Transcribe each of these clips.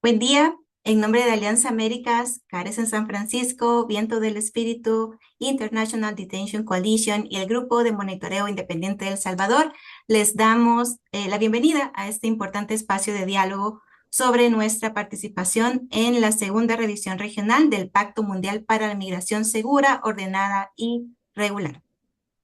Buen día. En nombre de Alianza Américas, CARES en San Francisco, Viento del Espíritu, International Detention Coalition y el Grupo de Monitoreo Independiente de El Salvador, les damos la bienvenida a este importante espacio de diálogo sobre nuestra participación en la segunda revisión regional del Pacto Mundial para la Migración Segura, Ordenada y Regular.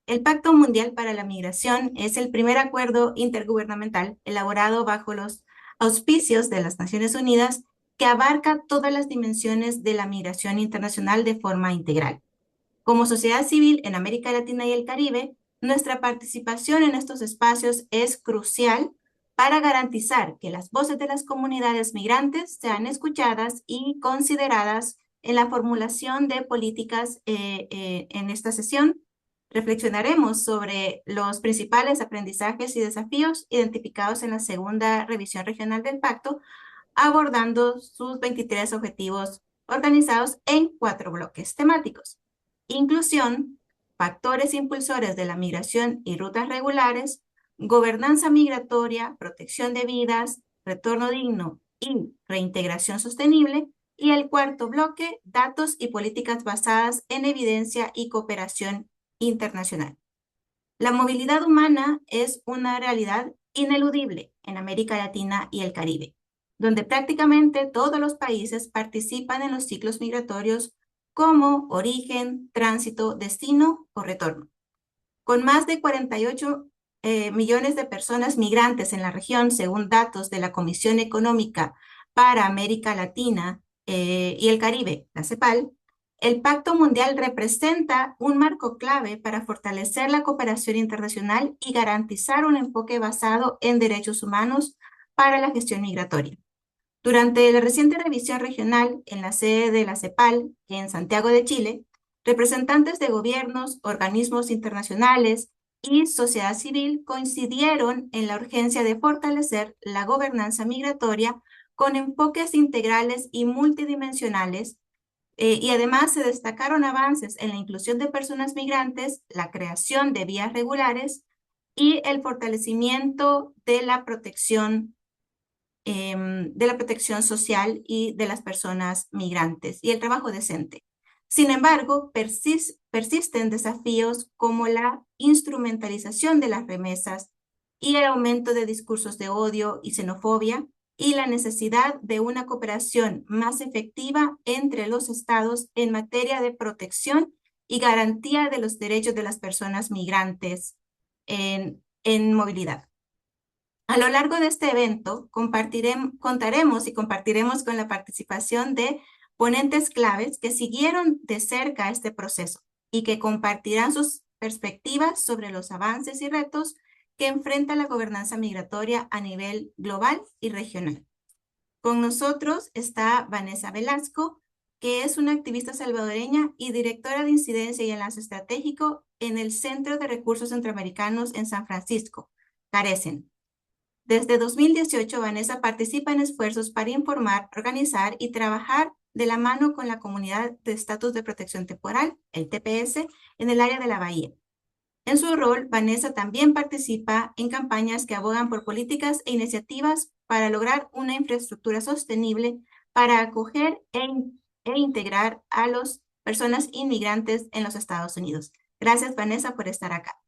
El Pacto Mundial para la Migración es el primer acuerdo intergubernamental elaborado bajo los auspicios de las Naciones Unidas que abarca todas las dimensiones de la migración internacional de forma integral. Como sociedad civil en América Latina y el Caribe, nuestra participación en estos espacios es crucial para garantizar que las voces de las comunidades migrantes sean escuchadas y consideradas en la formulación de políticas. En esta sesión reflexionaremos sobre los principales aprendizajes y desafíos identificados en la segunda revisión regional del pacto, abordando sus 23 objetivos organizados en 4 bloques temáticos: inclusión, factores impulsores de la migración y rutas regulares, gobernanza migratoria, protección de vidas, retorno digno y reintegración sostenible. Y el cuarto bloque, datos y políticas basadas en evidencia y cooperación internacional. La movilidad humana es una realidad ineludible en América Latina y el Caribe, donde prácticamente todos los países participan en los ciclos migratorios como origen, tránsito, destino o retorno. Con más de 48 millones de personas migrantes en la región, según datos de la Comisión Económica para América Latina y el Caribe, la CEPAL, el Pacto Mundial representa un marco clave para fortalecer la cooperación internacional y garantizar un enfoque basado en derechos humanos para la gestión migratoria. Durante la reciente revisión regional en la sede de la CEPAL, en Santiago de Chile, representantes de gobiernos, organismos internacionales y sociedad civil coincidieron en la urgencia de fortalecer la gobernanza migratoria con enfoques integrales y multidimensionales, y además se destacaron avances en la inclusión de personas migrantes, la creación de vías regulares y el fortalecimiento de la protección social y de las personas migrantes y el trabajo decente. Sin embargo, persisten desafíos como la instrumentalización de las remesas y el aumento de discursos de odio y xenofobia, y la necesidad de una cooperación más efectiva entre los estados en materia de protección y garantía de los derechos de las personas migrantes en movilidad. A lo largo de este evento, contaremos y compartiremos con la participación de ponentes claves que siguieron de cerca este proceso y que compartirán sus perspectivas sobre los avances y retos que enfrenta la gobernanza migratoria a nivel global y regional. Con nosotros está Vanessa Velasco, que es una activista salvadoreña y directora de incidencia y enlace estratégico en el Centro de Recursos Centroamericanos en San Francisco, CARECEN. Desde 2018, Vanessa participa en esfuerzos para informar, organizar y trabajar de la mano con la Comunidad de Estatus de Protección Temporal, el TPS, en el área de la Bahía. En su rol, Vanessa también participa en campañas que abogan por políticas e iniciativas para lograr una infraestructura sostenible para acoger e integrar a las personas inmigrantes en los Estados Unidos. Gracias, Vanessa, por estar acá.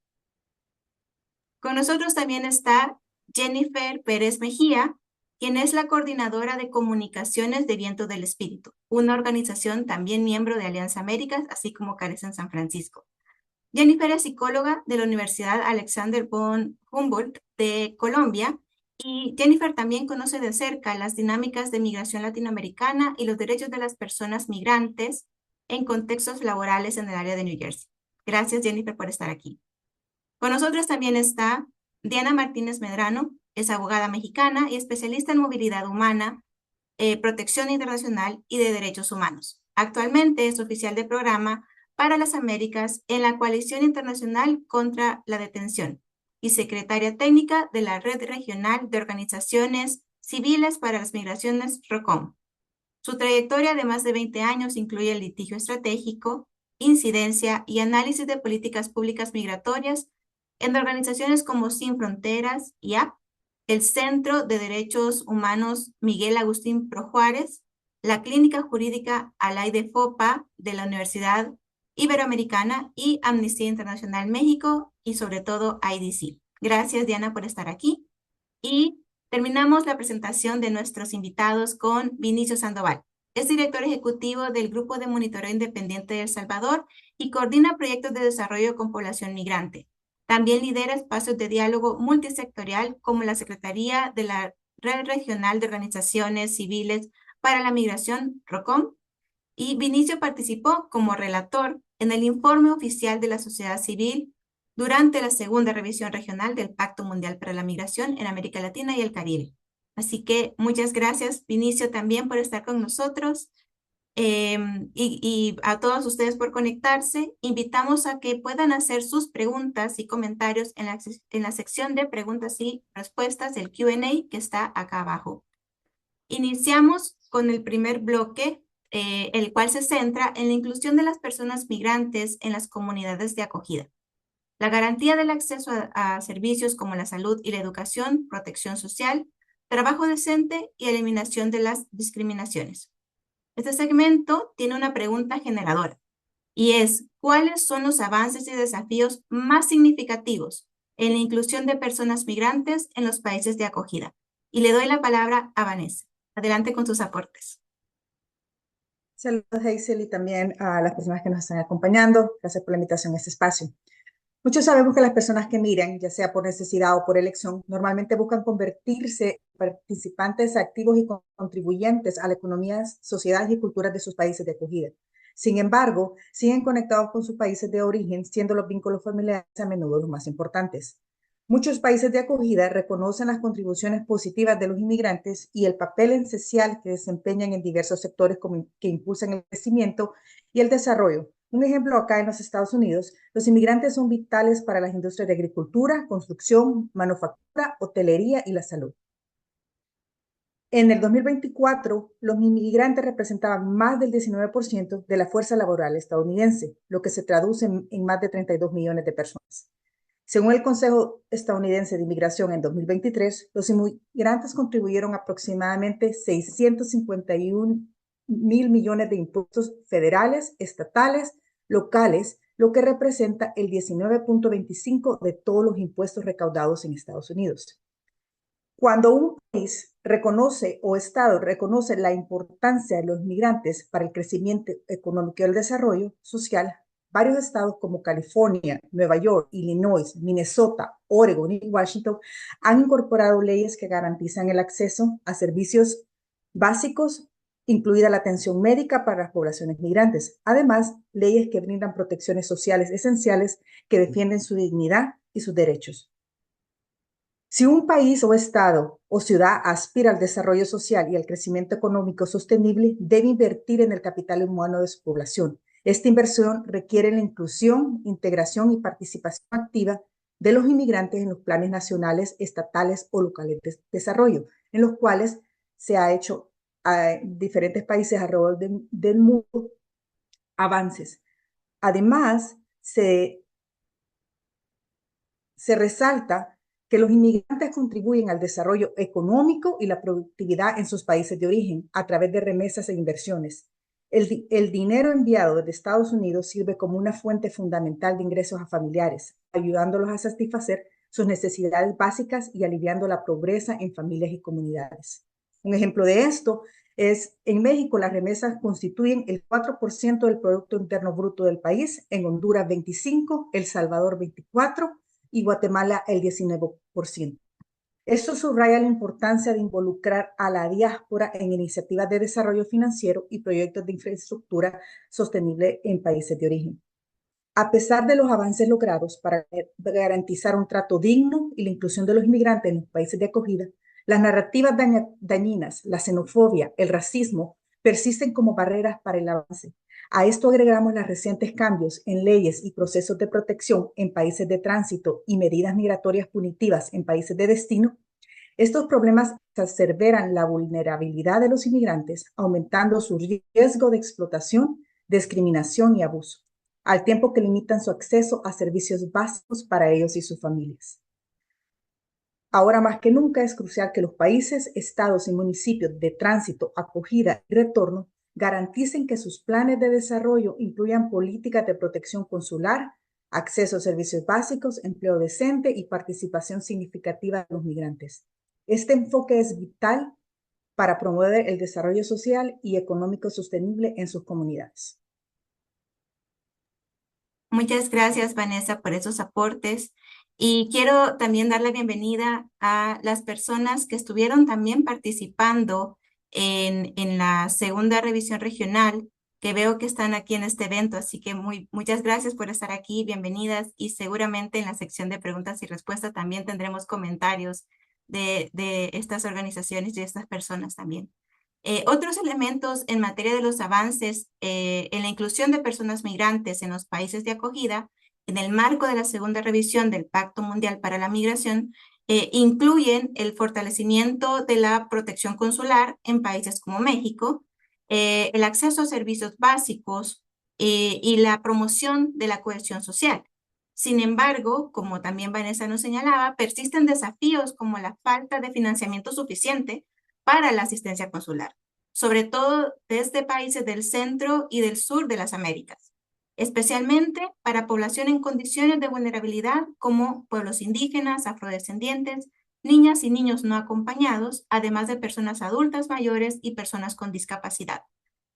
Con nosotros también está Jennifer Pérez Mejía, quien es la coordinadora de comunicaciones de Viento del Espíritu, una organización también miembro de Alianza Américas, así como CARES en San Francisco. Jennifer es psicóloga de la Universidad Alexander von Humboldt de Colombia, y Jennifer también conoce de cerca las dinámicas de migración latinoamericana y los derechos de las personas migrantes en contextos laborales en el área de New Jersey. Gracias, Jennifer, por estar aquí. Con nosotros también está Diana Martínez Medrano, es abogada mexicana y especialista en movilidad humana, protección internacional y de derechos humanos. Actualmente es oficial de programa para las Américas en la Coalición Internacional contra la Detención y secretaria técnica de la Red Regional de Organizaciones Civiles para las Migraciones, ROCOM. Su trayectoria de más de 20 años incluye el litigio estratégico, incidencia y análisis de políticas públicas migratorias en organizaciones como Sin Fronteras, IAP, el Centro de Derechos Humanos Miguel Agustín Pro Juárez, la Clínica Jurídica Alaide Fopa de la Universidad Iberoamericana y Amnistía Internacional México y sobre todo IDC. Gracias, Diana, por estar aquí. Y terminamos la presentación de nuestros invitados con Vinicio Sandoval. Es director ejecutivo del Grupo de Monitoreo Independiente de El Salvador y coordina proyectos de desarrollo con población migrante. También lidera espacios de diálogo multisectorial como la Secretaría de la Red Regional de Organizaciones Civiles para la Migración, ROCOM, y Vinicio participó como relator en el informe oficial de la sociedad civil durante la segunda revisión regional del Pacto Mundial para la Migración en América Latina y el Caribe. Así que muchas gracias, Vinicio, también por estar con nosotros. Y a todos ustedes por conectarse. Invitamos a que puedan hacer sus preguntas y comentarios en la sección de preguntas y respuestas del Q&A que está acá abajo. Iniciamos con el primer bloque, el cual se centra en la inclusión de las personas migrantes en las comunidades de acogida. La garantía del acceso a servicios como la salud y la educación, protección social, trabajo decente y eliminación de las discriminaciones. Este segmento tiene una pregunta generadora y es: ¿cuáles son los avances y desafíos más significativos en la inclusión de personas migrantes en los países de acogida? Y le doy la palabra a Vanessa. Adelante con sus aportes. Saludos, Hazel, y también a las personas que nos están acompañando. Gracias por la invitación a este espacio. Muchos sabemos que las personas que migran, ya sea por necesidad o por elección, normalmente buscan convertirse en participantes activos y contribuyentes a la economía, sociedades y culturas de sus países de acogida. Sin embargo, siguen conectados con sus países de origen, siendo los vínculos familiares a menudo los más importantes. Muchos países de acogida reconocen las contribuciones positivas de los inmigrantes y el papel esencial que desempeñan en diversos sectores que impulsan el crecimiento y el desarrollo. Un ejemplo acá en los Estados Unidos, los inmigrantes son vitales para las industrias de agricultura, construcción, manufactura, hotelería y la salud. En el 2024, los inmigrantes representaban más del 19% de la fuerza laboral estadounidense, lo que se traduce en más de 32 millones de personas. Según el Consejo Estadounidense de Inmigración en 2023, los inmigrantes contribuyeron aproximadamente 651 mil millones de impuestos federales, estatales, locales, lo que representa el 19.25% de todos los impuestos recaudados en Estados Unidos. Cuando un país reconoce o Estado reconoce la importancia de los migrantes para el crecimiento económico y el desarrollo social, varios estados como California, Nueva York, Illinois, Minnesota, Oregon y Washington han incorporado leyes que garantizan el acceso a servicios básicos, incluida la atención médica para las poblaciones migrantes. Además, leyes que brindan protecciones sociales esenciales que defienden su dignidad y sus derechos. Si un país o estado o ciudad aspira al desarrollo social y al crecimiento económico sostenible, debe invertir en el capital humano de su población. Esta inversión requiere la inclusión, integración y participación activa de los inmigrantes en los planes nacionales, estatales o locales de desarrollo, en los cuales se ha hecho a diferentes países alrededor del mundo avances. Además, se resalta que los inmigrantes contribuyen al desarrollo económico y la productividad en sus países de origen a través de remesas e inversiones. El dinero enviado desde Estados Unidos sirve como una fuente fundamental de ingresos a familiares, ayudándolos a satisfacer sus necesidades básicas y aliviando la pobreza en familias y comunidades. Un ejemplo de esto es, en México las remesas constituyen el 4% del Producto Interno Bruto del país, en Honduras 25%, El Salvador 24%, y Guatemala el 19%. Esto subraya la importancia de involucrar a la diáspora en iniciativas de desarrollo financiero y proyectos de infraestructura sostenible en países de origen. A pesar de los avances logrados para garantizar un trato digno y la inclusión de los inmigrantes en los países de acogida, las narrativas dañinas, la xenofobia, el racismo, persisten como barreras para el avance. A esto agregamos los recientes cambios en leyes y procesos de protección en países de tránsito y medidas migratorias punitivas en países de destino. Estos problemas exacerban la vulnerabilidad de los inmigrantes, aumentando su riesgo de explotación, discriminación y abuso, al tiempo que limitan su acceso a servicios básicos para ellos y sus familias. Ahora más que nunca es crucial que los países, estados y municipios de tránsito, acogida y retorno garanticen que sus planes de desarrollo incluyan políticas de protección consular, acceso a servicios básicos, empleo decente y participación significativa de los migrantes. Este enfoque es vital para promover el desarrollo social y económico sostenible en sus comunidades. Muchas gracias, Vanessa, por esos aportes. Y quiero también dar la bienvenida a las personas que estuvieron también participando en la segunda revisión regional, que veo que están aquí en este evento. Así que muchas gracias por estar aquí, bienvenidas. Y seguramente en la sección de preguntas y respuestas también tendremos comentarios de estas organizaciones y de estas personas también. Otros elementos en materia de los avances en la inclusión de personas migrantes en los países de acogida, en el marco de la segunda revisión del Pacto Mundial para la Migración, incluyen el fortalecimiento de la protección consular en países como México, el acceso a servicios básicos y la promoción de la cohesión social. Sin embargo, como también Vanessa nos señalaba, persisten desafíos como la falta de financiamiento suficiente para la asistencia consular, sobre todo desde países del centro y del sur de las Américas, especialmente para población en condiciones de vulnerabilidad como pueblos indígenas, afrodescendientes, niñas y niños no acompañados, además de personas adultas mayores y personas con discapacidad.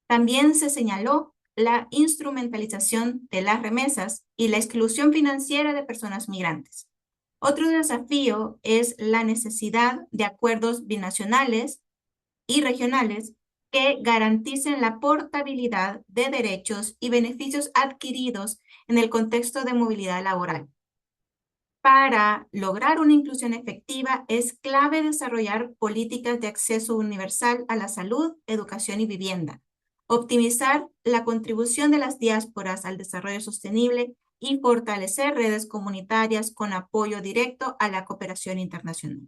También se señaló la instrumentalización de las remesas y la exclusión financiera de personas migrantes. Otro desafío es la necesidad de acuerdos binacionales y regionales que garanticen la portabilidad de derechos y beneficios adquiridos en el contexto de movilidad laboral. Para lograr una inclusión efectiva, es clave desarrollar políticas de acceso universal a la salud, educación y vivienda, optimizar la contribución de las diásporas al desarrollo sostenible y fortalecer redes comunitarias con apoyo directo a la cooperación internacional.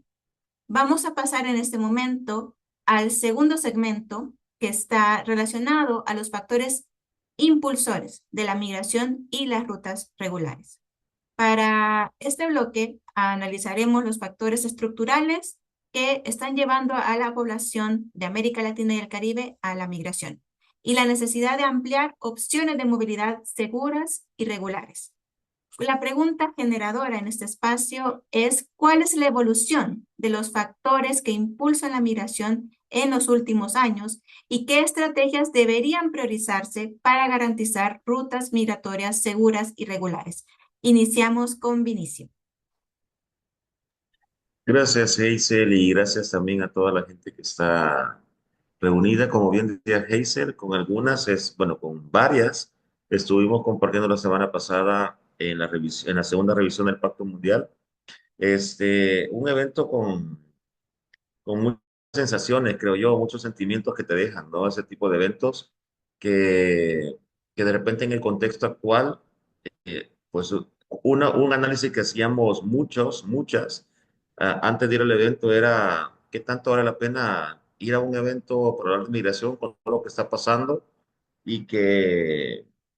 Vamos a pasar en este momento al segundo segmento que está relacionado a los factores impulsores de la migración y las rutas regulares. Para este bloque analizaremos los factores estructurales que están llevando a la población de América Latina y el Caribe a la migración y la necesidad de ampliar opciones de movilidad seguras y regulares. La pregunta generadora en este espacio es: ¿cuál es la evolución de los factores que impulsan la migración en los últimos años y qué estrategias deberían priorizarse para garantizar rutas migratorias seguras y regulares? Iniciamos con Vinicio. Gracias, Hazel, y gracias también a toda la gente que está reunida. Como bien decía Hazel, con algunas, bueno, con varias, estuvimos compartiendo la semana pasada en en la segunda revisión del Pacto Mundial. Un evento con muchas sensaciones, creo yo, muchos sentimientos que te dejan, ¿no? Ese tipo de eventos que, que de repente en el contexto actual, pues un análisis que hacíamos muchas, antes de ir al evento era qué tanto vale la pena ir a un evento para hablar de migración con todo lo que está pasando y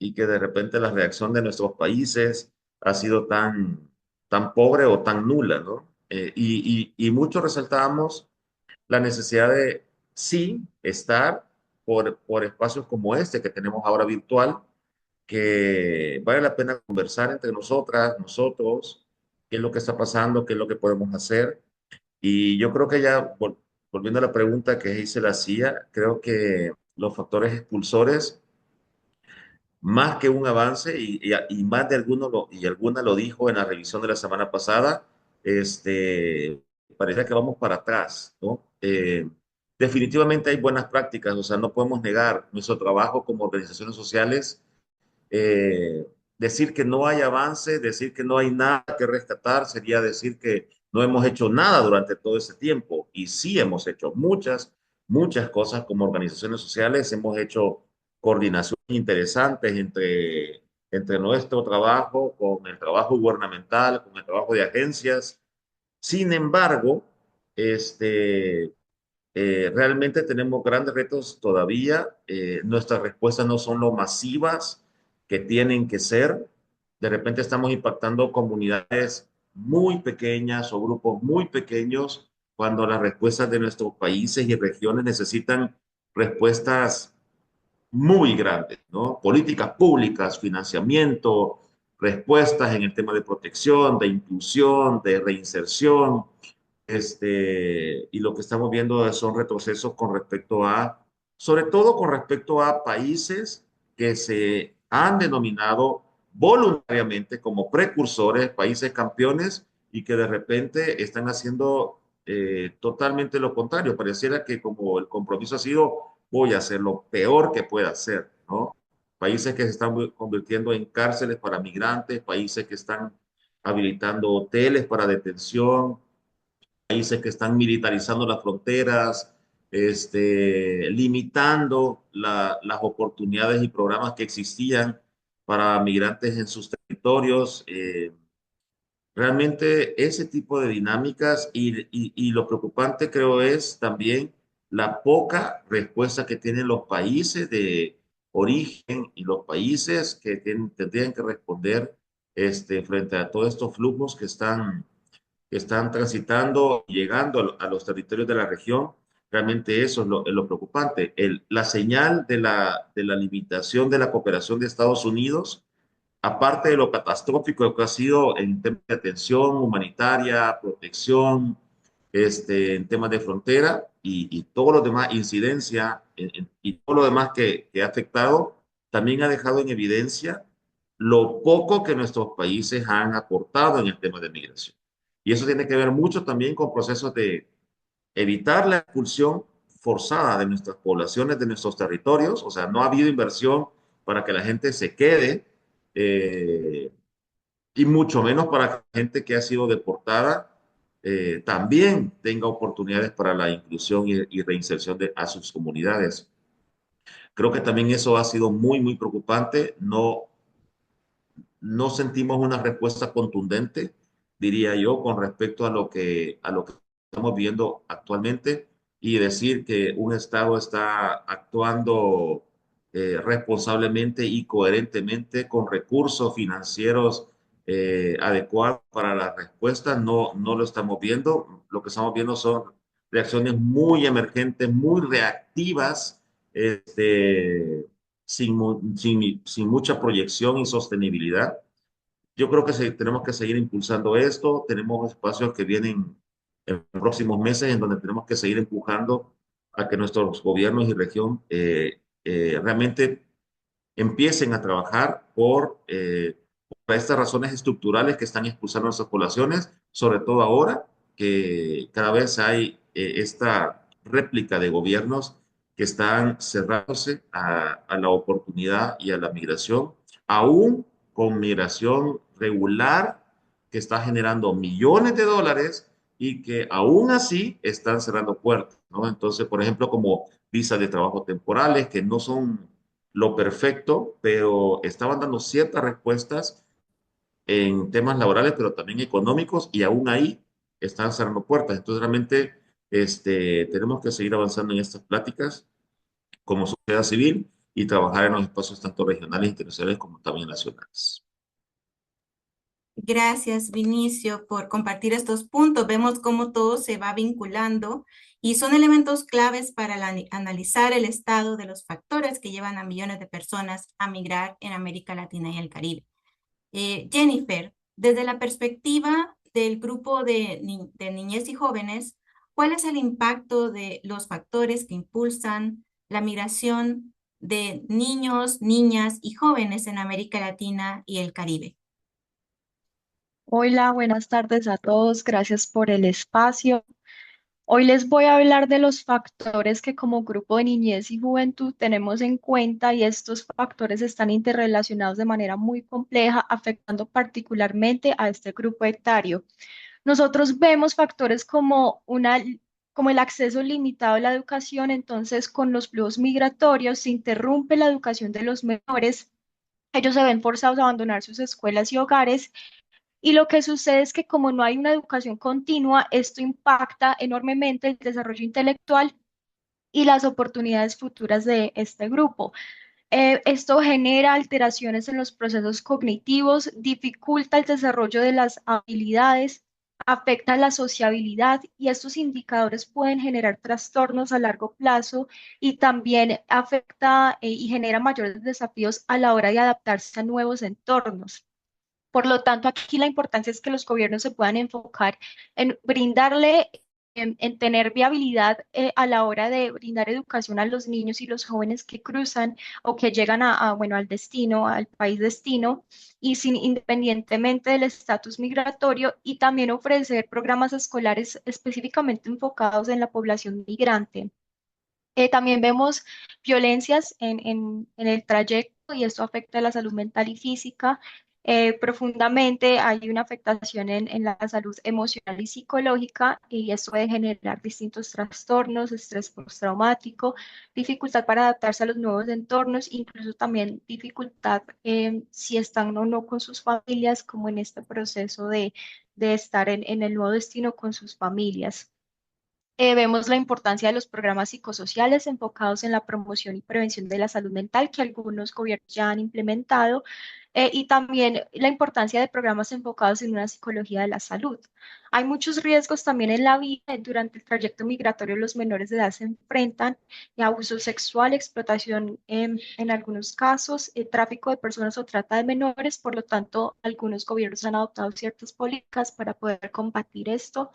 y que de repente la reacción de nuestros países ha sido tan pobre o tan nula, ¿no? Y muchos resaltábamos la necesidad de sí estar por espacios como este que tenemos ahora virtual, que vale la pena conversar entre nosotras, nosotros, qué es lo que está pasando, qué es lo que podemos hacer. Y yo creo que ya, volviendo a la pregunta que hice la hacía, creo que los factores expulsores, más que un avance, y más de alguno y alguna lo dijo en la revisión de la semana pasada, parece que vamos para atrás, ¿no? Definitivamente hay buenas prácticas, o sea, no podemos negar nuestro trabajo como organizaciones sociales. Decir que no hay avance, decir que no hay nada que rescatar, sería decir que no hemos hecho nada durante todo ese tiempo. Y sí hemos hecho muchas cosas como organizaciones sociales, hemos hecho coordinaciones interesantes entre nuestro trabajo con el trabajo gubernamental, con el trabajo de agencias. Sin embargo, este, realmente tenemos grandes retos todavía. Nuestras respuestas no son lo masivas que tienen que ser. De repente estamos impactando comunidades muy pequeñas o grupos muy pequeños cuando las respuestas de nuestros países y regiones necesitan respuestas muy grandes, ¿no? Políticas públicas, financiamiento, respuestas en el tema de protección, de inclusión, de reinserción, y lo que estamos viendo son retrocesos con respecto a, sobre todo con respecto a países que se han denominado voluntariamente como precursores, países campeones, y que de repente están haciendo totalmente lo contrario. Pareciera que como el compromiso ha sido, voy a hacer lo peor que pueda hacer, ¿no? Países que se están convirtiendo en cárceles para migrantes, países que están habilitando hoteles para detención, países que están militarizando las fronteras, limitando las oportunidades y programas que existían para migrantes en sus territorios. Realmente ese tipo de dinámicas y lo preocupante creo es también la poca respuesta que tienen los países de origen y los países que tendrían que responder frente a todos estos flujos que están transitando, llegando a los territorios de la región. Realmente eso es lo preocupante. La señal de la limitación de la cooperación de Estados Unidos, aparte de lo catastrófico que ha sido en temas de atención humanitaria, protección, en temas de frontera y todo lo demás, incidencia y todo lo demás que ha afectado, también ha dejado en evidencia lo poco que nuestros países han aportado en el tema de migración. Y eso tiene que ver mucho también con procesos de evitar la expulsión forzada de nuestras poblaciones, de nuestros territorios. O sea, no ha habido inversión para que la gente se quede, eh, y mucho menos para que la gente que ha sido deportada también tenga oportunidades para la inclusión y reinserción a sus comunidades. Creo que también eso ha sido muy, muy preocupante. No sentimos una respuesta contundente, diría yo, con respecto a lo que estamos viendo actualmente, y decir que un Estado está actuando responsablemente y coherentemente con recursos financieros adecuados para la respuesta, no lo estamos viendo. Lo que estamos viendo son reacciones muy emergentes, muy reactivas, sin mucha proyección y sostenibilidad. Yo creo que tenemos que seguir impulsando esto. Tenemos espacios que vienen en los próximos meses en donde tenemos que seguir empujando a que nuestros gobiernos y región realmente empiecen a trabajar por estas razones estructurales que están expulsando a nuestras poblaciones, sobre todo ahora que cada vez hay esta réplica de gobiernos que están cerrándose a la oportunidad y a la migración, aún con migración regular que está generando millones de dólares y que aún así están cerrando puertas, ¿no? Entonces, por ejemplo, como visas de trabajo temporales que no son lo perfecto, pero estaban dando ciertas respuestas en temas laborales, pero también económicos, y aún ahí están cerrando puertas. Entonces, realmente tenemos que seguir avanzando en estas pláticas como sociedad civil y trabajar en los espacios tanto regionales, internacionales como también nacionales. Gracias, Vinicio, por compartir estos puntos. Vemos cómo todo se va vinculando y son elementos claves para analizar el estado de los factores que llevan a millones de personas a migrar en América Latina y el Caribe. Jennifer, desde la perspectiva del grupo de niñez y jóvenes, ¿cuál es el impacto de los factores que impulsan la migración de niños, niñas y jóvenes en América Latina y el Caribe? Hola, buenas tardes a todos. Gracias por el espacio. Hoy les voy a hablar de los factores que como grupo de niñez y juventud tenemos en cuenta y estos factores están interrelacionados de manera muy compleja, afectando particularmente a este grupo etario. Nosotros vemos factores como el acceso limitado a la educación, entonces con los flujos migratorios se interrumpe la educación de los menores. Ellos se ven forzados a abandonar sus escuelas y hogares y lo que sucede es que como no hay una educación continua, esto impacta enormemente el desarrollo intelectual y las oportunidades futuras de este grupo. Esto genera alteraciones en los procesos cognitivos, dificulta el desarrollo de las habilidades, afecta la sociabilidad y estos indicadores pueden generar trastornos a largo plazo y también afecta y genera mayores desafíos a la hora de adaptarse a nuevos entornos. Por lo tanto, aquí la importancia es que los gobiernos se puedan enfocar en brindarle, en tener viabilidad a la hora de brindar educación a los niños y los jóvenes que cruzan o que llegan bueno, al destino, al país destino, y sin, independientemente del estatus migratorio, y también ofrecer programas escolares específicamente enfocados en la población migrante. También vemos violencias en el trayecto y esto afecta a la salud mental y física. Profundamente hay una afectación en la salud emocional y psicológica y esto puede generar distintos trastornos, estrés postraumático, dificultad para adaptarse a los nuevos entornos, incluso también dificultad si están o no con sus familias, como en este proceso de estar en el nuevo destino con sus familias. Vemos la importancia de los programas psicosociales enfocados en la promoción y prevención de la salud mental que algunos gobiernos ya han implementado y también la importancia de programas enfocados en una psicología de la salud. Hay muchos riesgos también en la vida. Durante el trayecto migratorio los menores de edad se enfrentan a abuso sexual, explotación en algunos casos, tráfico de personas o trata de menores. Por lo tanto, algunos gobiernos han adoptado ciertas políticas para poder combatir esto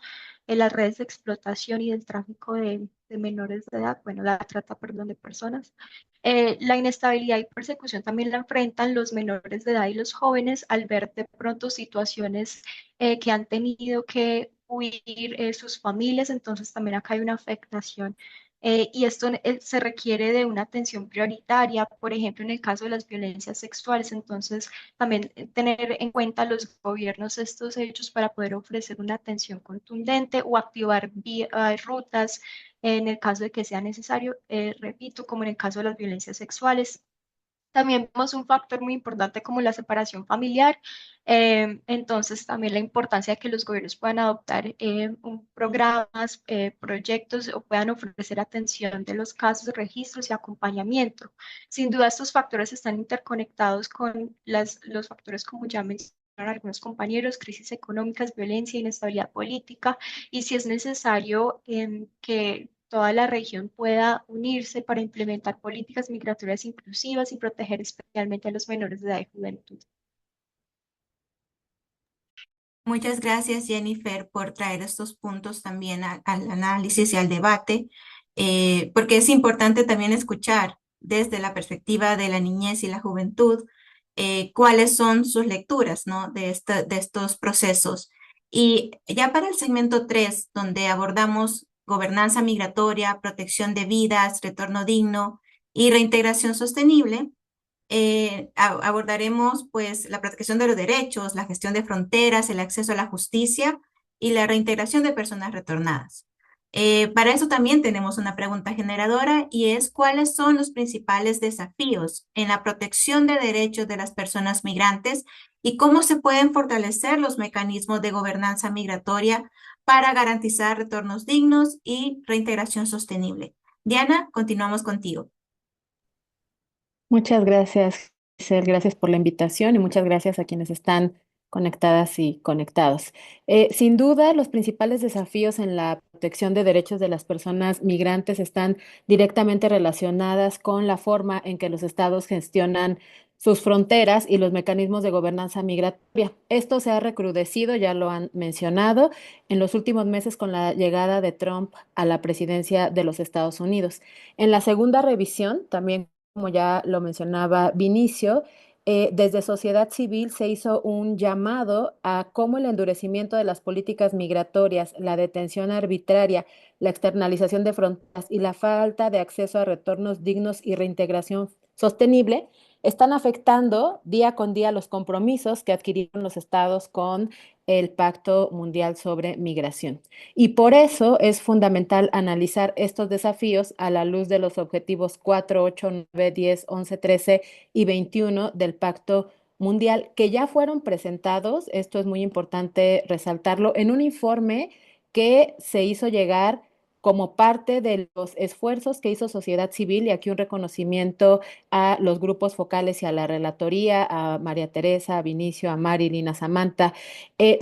en las redes de explotación y del tráfico de menores de edad, bueno, la trata, perdón, de personas. La inestabilidad y persecución también la enfrentan los menores de edad y los jóvenes al ver de pronto situaciones que han tenido que huir sus familias, entonces también acá hay una afectación. Y esto se requiere de una atención prioritaria, por ejemplo, en el caso de las violencias sexuales, entonces también tener en cuenta los gobiernos estos hechos para poder ofrecer una atención contundente o activar rutas en el caso de que sea necesario, repito, como en el caso de las violencias sexuales. También vemos un factor muy importante como la separación familiar, entonces también la importancia de que los gobiernos puedan adoptar programas, proyectos o puedan ofrecer atención de los casos, registros y acompañamiento. Sin duda estos factores están interconectados con los factores como ya mencionaron algunos compañeros, crisis económicas, violencia, inestabilidad política, y si es necesario que toda la región pueda unirse para implementar políticas migratorias inclusivas y proteger especialmente a los menores de edad y juventud. Muchas gracias, Jennifer, por traer estos puntos también al análisis y al debate, porque es importante también escuchar desde la perspectiva de la niñez y la juventud cuáles son sus lecturas, ¿no? De estos procesos. Y ya para el segmento 3, donde abordamos gobernanza migratoria, protección de vidas, retorno digno y reintegración sostenible, abordaremos pues la protección de los derechos, la gestión de fronteras, el acceso a la justicia y la reintegración de personas retornadas. Para eso también tenemos una pregunta generadora y es ¿cuáles son los principales desafíos en la protección de derechos de las personas migrantes y cómo se pueden fortalecer los mecanismos de gobernanza migratoria para garantizar retornos dignos y reintegración sostenible? Diana, continuamos contigo. Muchas gracias, Giselle. Gracias por la invitación y muchas gracias a quienes están conectadas y conectados. Sin duda, los principales desafíos en la protección de derechos de las personas migrantes están directamente relacionadas con la forma en que los estados gestionan sus fronteras y los mecanismos de gobernanza migratoria. Esto se ha recrudecido, ya lo han mencionado, en los últimos meses con la llegada de Trump a la presidencia de los Estados Unidos. En la segunda revisión, también como ya lo mencionaba Vinicio, desde sociedad civil se hizo un llamado a cómo el endurecimiento de las políticas migratorias, la detención arbitraria, la externalización de fronteras y la falta de acceso a retornos dignos y reintegración sostenible están afectando día con día los compromisos que adquirieron los estados con el Pacto Mundial sobre Migración. Y por eso es fundamental analizar estos desafíos a la luz de los objetivos 4, 8, 9, 10, 11, 13 y 21 del Pacto Mundial, que ya fueron presentados, esto es muy importante resaltarlo, en un informe que se hizo llegar como parte de los esfuerzos que hizo sociedad civil, y aquí un reconocimiento a los grupos focales y a la relatoría, a María Teresa, a Vinicio, a Marilyn, a Samantha.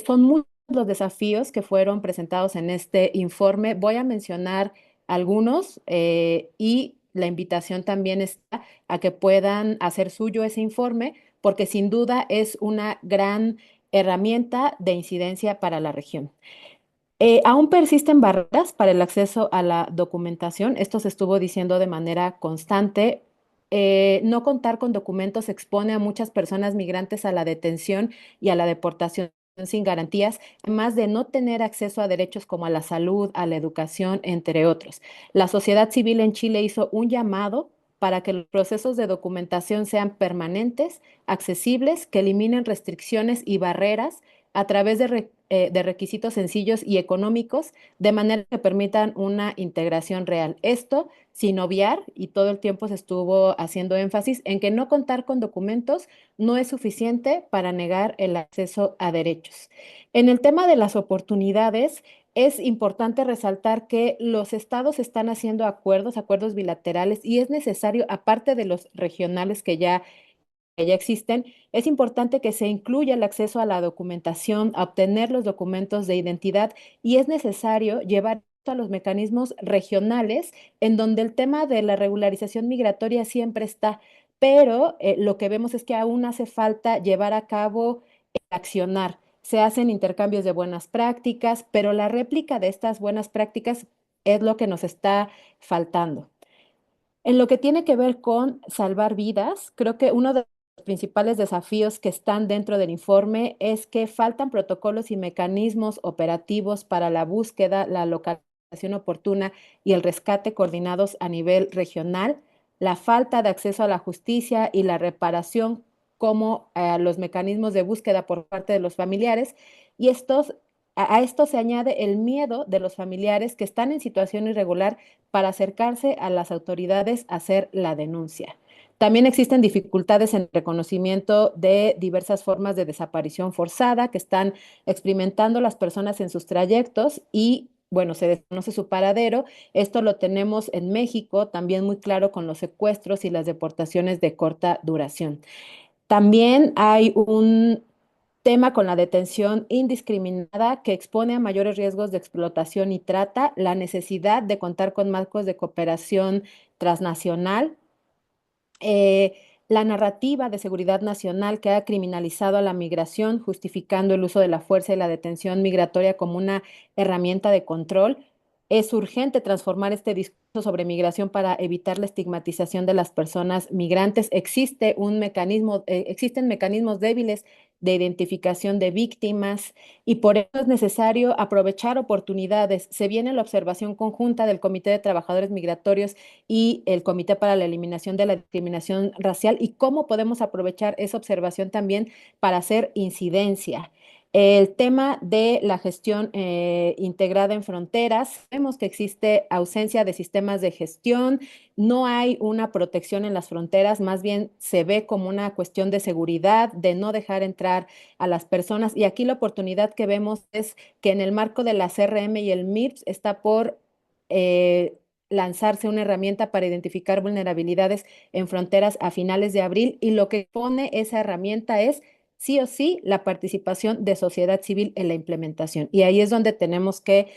Son muchos los desafíos que fueron presentados en este informe. Voy a mencionar algunos y la invitación también está a que puedan hacer suyo ese informe, porque sin duda es una gran herramienta de incidencia para la región. Aún persisten barreras para el acceso a la documentación. Esto se estuvo diciendo de manera constante. No contar con documentos expone a muchas personas migrantes a la detención y a la deportación sin garantías, además de no tener acceso a derechos como a la salud, a la educación, entre otros. La sociedad civil en Chile hizo un llamado para que los procesos de documentación sean permanentes, accesibles, que eliminen restricciones y barreras a través de requisitos sencillos y económicos, de manera que permitan una integración real. Esto sin obviar, y todo el tiempo se estuvo haciendo énfasis en que no contar con documentos no es suficiente para negar el acceso a derechos. En el tema de las oportunidades, es importante resaltar que los estados están haciendo acuerdos bilaterales, y es necesario, aparte de los regionales que ya existen, es importante que se incluya el acceso a la documentación, a obtener los documentos de identidad, y es necesario llevar esto a los mecanismos regionales, en donde el tema de la regularización migratoria siempre está, pero lo que vemos es que aún hace falta llevar a cabo el accionar. Se hacen intercambios de buenas prácticas, pero la réplica de estas buenas prácticas es lo que nos está faltando. En lo que tiene que ver con salvar vidas, creo que uno de los principales desafíos que están dentro del informe es que faltan protocolos y mecanismos operativos para la búsqueda, la localización oportuna y el rescate coordinados a nivel regional, la falta de acceso a la justicia y la reparación como los mecanismos de búsqueda por parte de los familiares, y a esto se añade el miedo de los familiares que están en situación irregular para acercarse a las autoridades a hacer la denuncia. También existen dificultades en el reconocimiento de diversas formas de desaparición forzada que están experimentando las personas en sus trayectos, y bueno, se desconoce su paradero. Esto lo tenemos en México también muy claro con los secuestros y las deportaciones de corta duración. También hay un tema con la detención indiscriminada que expone a mayores riesgos de explotación y trata, la necesidad de contar con marcos de cooperación transnacional, eh, la narrativa de seguridad nacional que ha criminalizado a la migración, justificando el uso de la fuerza y la detención migratoria como una herramienta de control. Es urgente transformar este discurso sobre migración para evitar la estigmatización de las personas migrantes. Existen mecanismos débiles de identificación de víctimas, y por eso es necesario aprovechar oportunidades. Se viene la observación conjunta del Comité de Trabajadores Migratorios y el Comité para la Eliminación de la Discriminación Racial, y cómo podemos aprovechar esa observación también para hacer incidencia. El tema de la gestión integrada en fronteras, vemos que existe ausencia de sistemas de gestión, no hay una protección en las fronteras, más bien se ve como una cuestión de seguridad, de no dejar entrar a las personas, y aquí la oportunidad que vemos es que en el marco de la CRM y el MIRPS está por lanzarse una herramienta para identificar vulnerabilidades en fronteras a finales de abril, y lo que pone esa herramienta es sí o sí la participación de sociedad civil en la implementación. Y ahí es donde tenemos que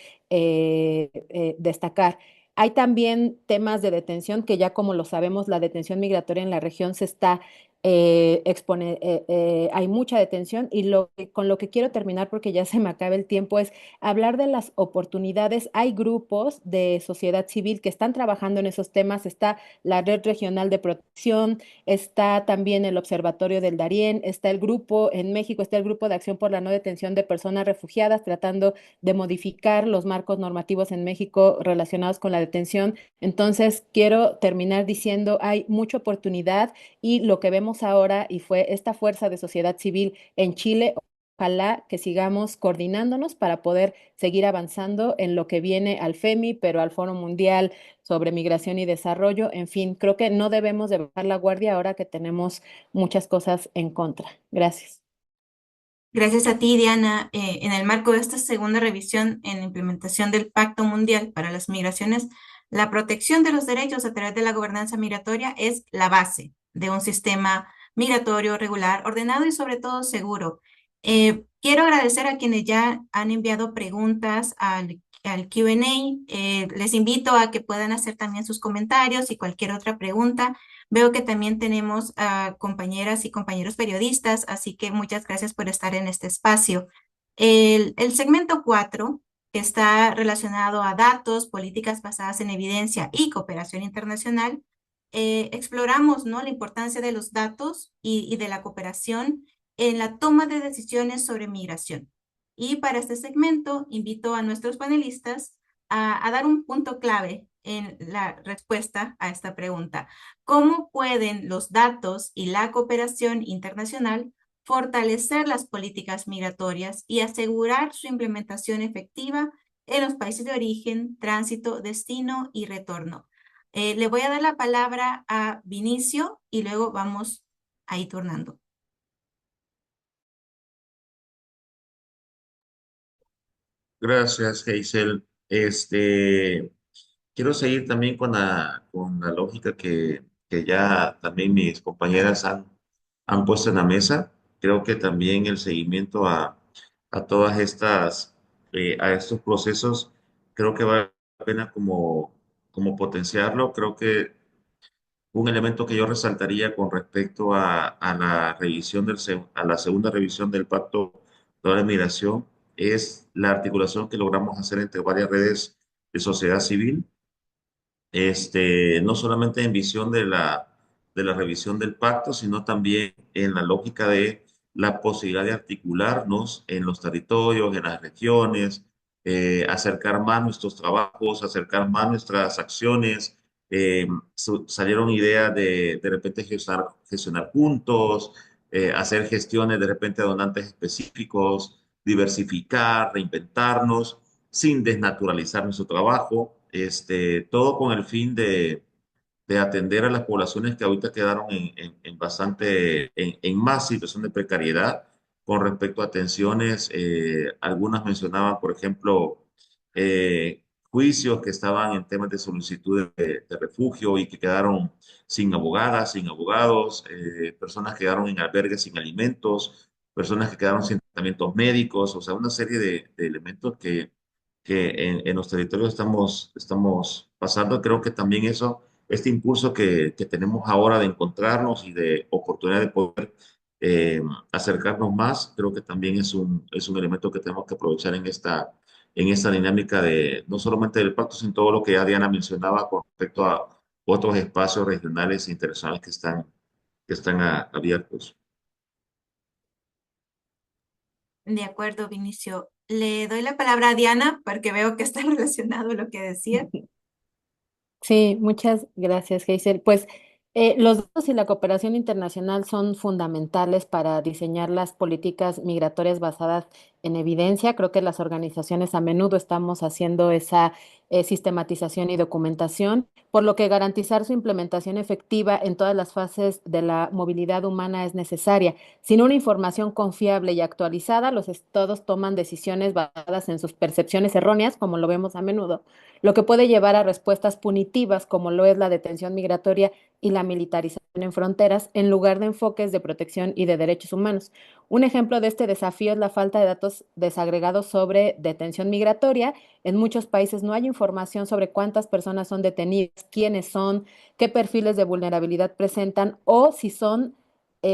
destacar. Hay también temas de detención que ya como lo sabemos, la detención migratoria en la región se está hay mucha detención, y con lo que quiero terminar, porque ya se me acaba el tiempo, es hablar de las oportunidades. Hay grupos de sociedad civil que están trabajando en esos temas. Está la Red Regional de Protección, está también el Observatorio del Darién, está el grupo en México, está el Grupo de Acción por la No Detención de Personas Refugiadas, tratando de modificar los marcos normativos en México relacionados con la detención. Entonces, quiero terminar diciendo, hay mucha oportunidad, y lo que vemos ahora, y fue esta fuerza de sociedad civil en Chile, ojalá que sigamos coordinándonos para poder seguir avanzando en lo que viene al FEMI, pero al Foro Mundial sobre Migración y Desarrollo. En fin, creo que no debemos de bajar la guardia ahora que tenemos muchas cosas en contra. Gracias. Gracias a ti, Diana. En el marco de esta segunda revisión en la implementación del Pacto Mundial para las Migraciones, la protección de los derechos a través de la gobernanza migratoria es la base de un sistema migratorio regular, ordenado y sobre todo seguro. Quiero agradecer a quienes ya han enviado preguntas al Q&A. Les invito a que puedan hacer también sus comentarios y cualquier otra pregunta. Veo que también tenemos a compañeras y compañeros periodistas, así que muchas gracias por estar en este espacio. El segmento 4, que está relacionado a datos, políticas basadas en evidencia y cooperación internacional, exploramos, ¿no?, la importancia de los datos y de la cooperación en la toma de decisiones sobre migración. Y para este segmento invito a nuestros panelistas a dar un punto clave en la respuesta a esta pregunta. ¿Cómo pueden los datos y la cooperación internacional fortalecer las políticas migratorias y asegurar su implementación efectiva en los países de origen, tránsito, destino y retorno? Le voy a dar la palabra a Vinicio y luego vamos a ir turnando. Gracias, Hazel. Quiero seguir también con la lógica que ya también mis compañeras han puesto en la mesa. Creo que también el seguimiento a todas estas, a estos procesos, creo que vale la pena como potenciarlo. Creo que un elemento que yo resaltaría con respecto a la revisión a la segunda revisión del Pacto de la Migración es la articulación que logramos hacer entre varias redes de sociedad civil, no solamente en visión de la revisión del pacto, sino también en la lógica de la posibilidad de articularnos en los territorios, en las regiones, acercar más nuestros trabajos, acercar más nuestras acciones. Salieron ideas de repente gestionar juntos, hacer gestiones de repente a donantes específicos, diversificar, reinventarnos sin desnaturalizar nuestro trabajo, todo con el fin de atender a las poblaciones que ahorita quedaron en bastante, en más situación de precariedad con respecto a atenciones. Algunas mencionaban, por ejemplo, juicios que estaban en temas de solicitud de refugio y que quedaron sin abogadas, sin abogados, personas que quedaron en albergues sin alimentos, personas que quedaron sin tratamientos médicos, o sea, una serie de elementos que en los territorios estamos pasando. Creo que también eso, este impulso que tenemos ahora de encontrarnos y de oportunidad de poder eh, acercarnos más, creo que también es un elemento que tenemos que aprovechar en esta dinámica de no solamente del pacto, sino todo lo que ya Diana mencionaba con respecto a otros espacios regionales e internacionales que están abiertos. De acuerdo, Vinicio. Le doy la palabra a Diana porque veo que está relacionado lo que decía. Sí, muchas gracias, Hazel. Pues los datos y la cooperación internacional son fundamentales para diseñar las políticas migratorias basadas en evidencia. Creo que las organizaciones a menudo estamos haciendo esa sistematización y documentación, por lo que garantizar su implementación efectiva en todas las fases de la movilidad humana es necesaria. Sin una información confiable y actualizada, los estados toman decisiones basadas en sus percepciones erróneas, como lo vemos a menudo, lo que puede llevar a respuestas punitivas como lo es la detención migratoria y la militarización en fronteras, en lugar de enfoques de protección y de derechos humanos. Un ejemplo de este desafío es la falta de datos desagregados sobre detención migratoria. En muchos países no hay información sobre cuántas personas son detenidas, quiénes son, qué perfiles de vulnerabilidad presentan o si son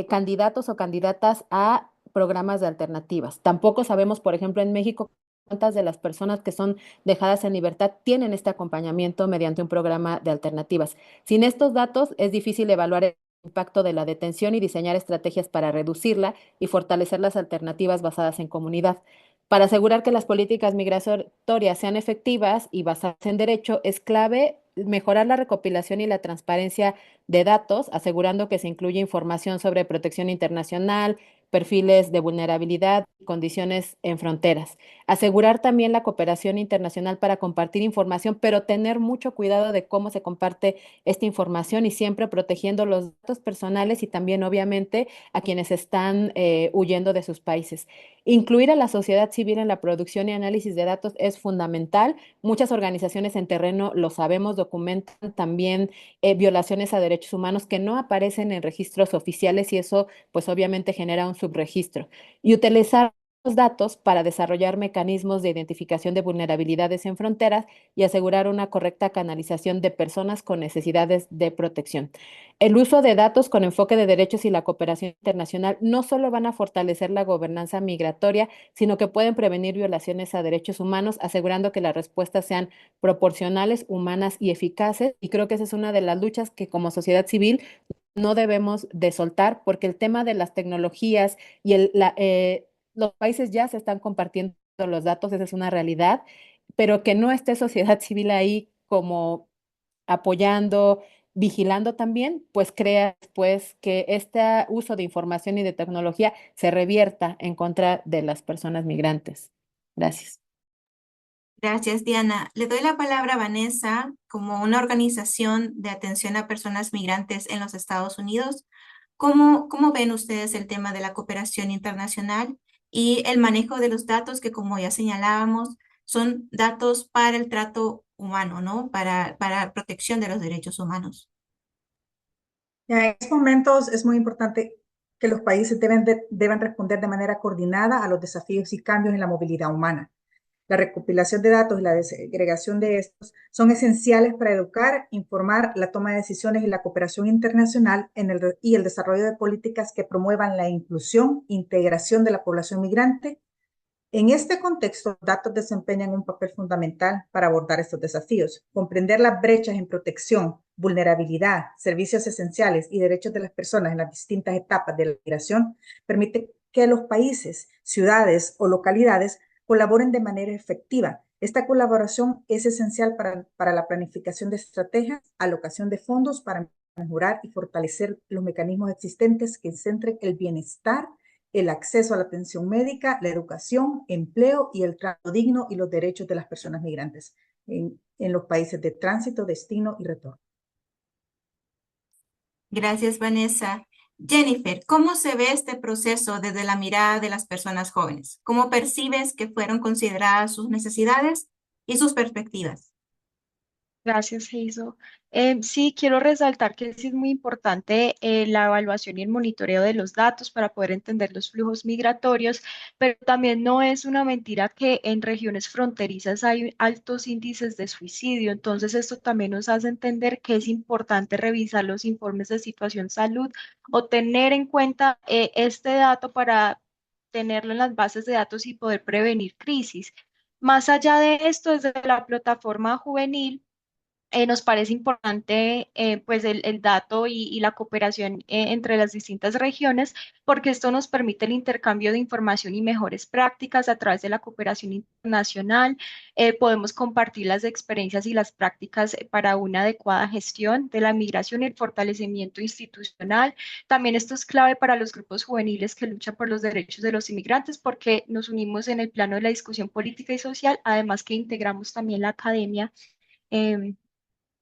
candidatos o candidatas a programas de alternativas. Tampoco sabemos, por ejemplo, en México, cuántas de las personas que son dejadas en libertad tienen este acompañamiento mediante un programa de alternativas. Sin estos datos es difícil evaluar el impacto de la detención y diseñar estrategias para reducirla y fortalecer las alternativas basadas en comunidad. Para asegurar que las políticas migratorias sean efectivas y basadas en derecho, es clave mejorar la recopilación y la transparencia de datos, asegurando que se incluye información sobre protección internacional, perfiles de vulnerabilidad y condiciones en fronteras. Asegurar también la cooperación internacional para compartir información, pero tener mucho cuidado de cómo se comparte esta información y siempre protegiendo los datos personales y también, obviamente, a quienes están huyendo de sus países. Incluir a la sociedad civil en la producción y análisis de datos es fundamental. Muchas organizaciones en terreno, lo sabemos, documentan también violaciones a derechos humanos que no aparecen en registros oficiales y eso pues obviamente genera un subregistro. Y utilizar los datos para desarrollar mecanismos de identificación de vulnerabilidades en fronteras y asegurar una correcta canalización de personas con necesidades de protección. El uso de datos con enfoque de derechos y la cooperación internacional no solo van a fortalecer la gobernanza migratoria, sino que pueden prevenir violaciones a derechos humanos, asegurando que las respuestas sean proporcionales, humanas y eficaces. Y creo que esa es una de las luchas que como sociedad civil no debemos de soltar, porque el tema de las tecnologías y los países ya se están compartiendo los datos, esa es una realidad, pero que no esté sociedad civil ahí como apoyando, vigilando también, pues crea después que este uso de información y de tecnología se revierta en contra de las personas migrantes. Gracias. Gracias, Diana. Le doy la palabra a Vanessa como una organización de atención a personas migrantes en los Estados Unidos. ¿Cómo ven ustedes el tema de la cooperación internacional y el manejo de los datos que, como ya señalábamos, son datos para el trato humano, ¿no? Para protección de los derechos humanos? Ya, en estos momentos es muy importante que los países deben responder de manera coordinada a los desafíos y cambios en la movilidad humana. La recopilación de datos y la desagregación de estos son esenciales para educar, informar, la toma de decisiones y la cooperación internacional y el desarrollo de políticas que promuevan la inclusión e integración de la población migrante. En este contexto, los datos desempeñan un papel fundamental para abordar estos desafíos. Comprender las brechas en protección, vulnerabilidad, servicios esenciales y derechos de las personas en las distintas etapas de la migración permite que los países, ciudades o localidades colaboren de manera efectiva. Esta colaboración es esencial para la planificación de estrategias, alocación de fondos para mejorar y fortalecer los mecanismos existentes que centren el bienestar, el acceso a la atención médica, la educación, empleo y el trato digno y los derechos de las personas migrantes en los países de tránsito, destino y retorno. Gracias, Vanessa. Jennifer, ¿cómo se ve este proceso desde la mirada de las personas jóvenes? ¿Cómo percibes que fueron consideradas sus necesidades y sus perspectivas? Gracias, Hazel. Sí, quiero resaltar que sí es muy importante la evaluación y el monitoreo de los datos para poder entender los flujos migratorios, pero también no es una mentira que en regiones fronterizas hay altos índices de suicidio. Entonces, esto también nos hace entender que es importante revisar los informes de situación salud o tener en cuenta este dato para tenerlo en las bases de datos y poder prevenir crisis. Más allá de esto, desde la plataforma juvenil, nos parece importante pues el dato y la cooperación entre las distintas regiones, porque esto nos permite el intercambio de información y mejores prácticas a través de la cooperación internacional. Podemos compartir las experiencias y las prácticas para una adecuada gestión de la migración y el fortalecimiento institucional. También esto es clave para los grupos juveniles que luchan por los derechos de los inmigrantes, porque nos unimos en el plano de la discusión política y social, además que integramos también la academia. em,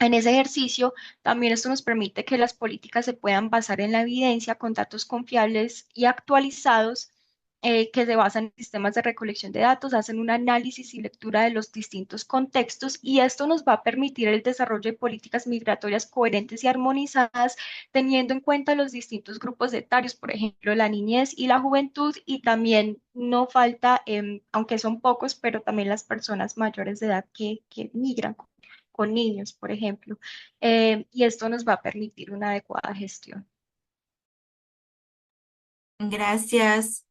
en ese ejercicio, también esto nos permite que las políticas se puedan basar en la evidencia con datos confiables y actualizados que se basan en sistemas de recolección de datos, hacen un análisis y lectura de los distintos contextos y esto nos va a permitir el desarrollo de políticas migratorias coherentes y armonizadas, teniendo en cuenta los distintos grupos etarios, por ejemplo, la niñez y la juventud, y también no falta, aunque son pocos, pero también las personas mayores de edad que migran con niños, por ejemplo, y esto nos va a permitir una adecuada gestión. Gracias,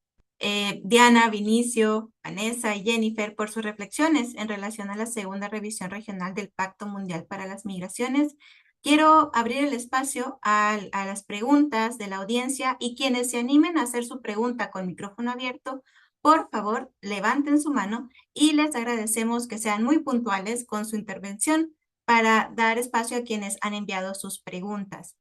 Diana, Vinicio, Vanessa y Jennifer por sus reflexiones en relación a la segunda revisión regional del Pacto Mundial para las Migraciones. Quiero abrir el espacio a las preguntas de la audiencia y quienes se animen a hacer su pregunta con micrófono abierto, por favor, levanten su mano y les agradecemos que sean muy puntuales con su intervención para dar espacio a quienes han enviado sus preguntas.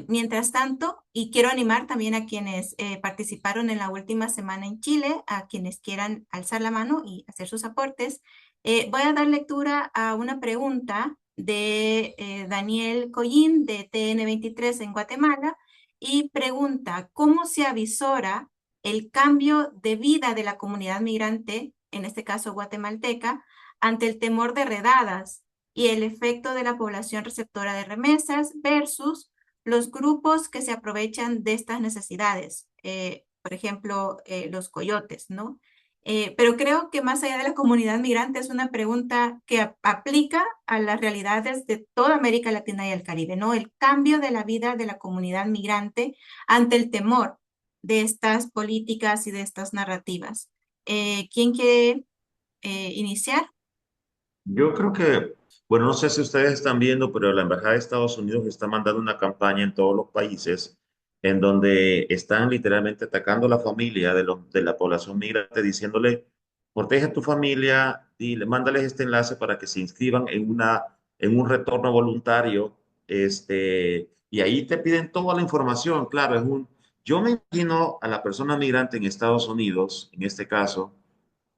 Mientras tanto, y quiero animar también a quienes participaron en la última semana en Chile, a quienes quieran alzar la mano y hacer sus aportes, voy a dar lectura a una pregunta de Daniel Collín de TN23 en Guatemala y pregunta, ¿cómo se avisora el cambio de vida de la comunidad migrante, en este caso guatemalteca, ante el temor de redadas y el efecto de la población receptora de remesas versus los grupos que se aprovechan de estas necesidades? Por ejemplo, los coyotes, ¿no? Pero creo que más allá de la comunidad migrante es una pregunta que aplica a las realidades de toda América Latina y el Caribe, ¿no? El cambio de la vida de la comunidad migrante ante el temor de estas políticas y de estas narrativas. ¿Quién quiere iniciar? Yo creo que, bueno, no sé si ustedes están viendo, pero la Embajada de Estados Unidos está mandando una campaña en todos los países en donde están literalmente atacando a la familia de la población migrante, diciéndole, protege a tu familia y mándales este enlace para que se inscriban en un retorno voluntario, y ahí te piden toda la información. Claro, yo me imagino a la persona migrante en Estados Unidos, en este caso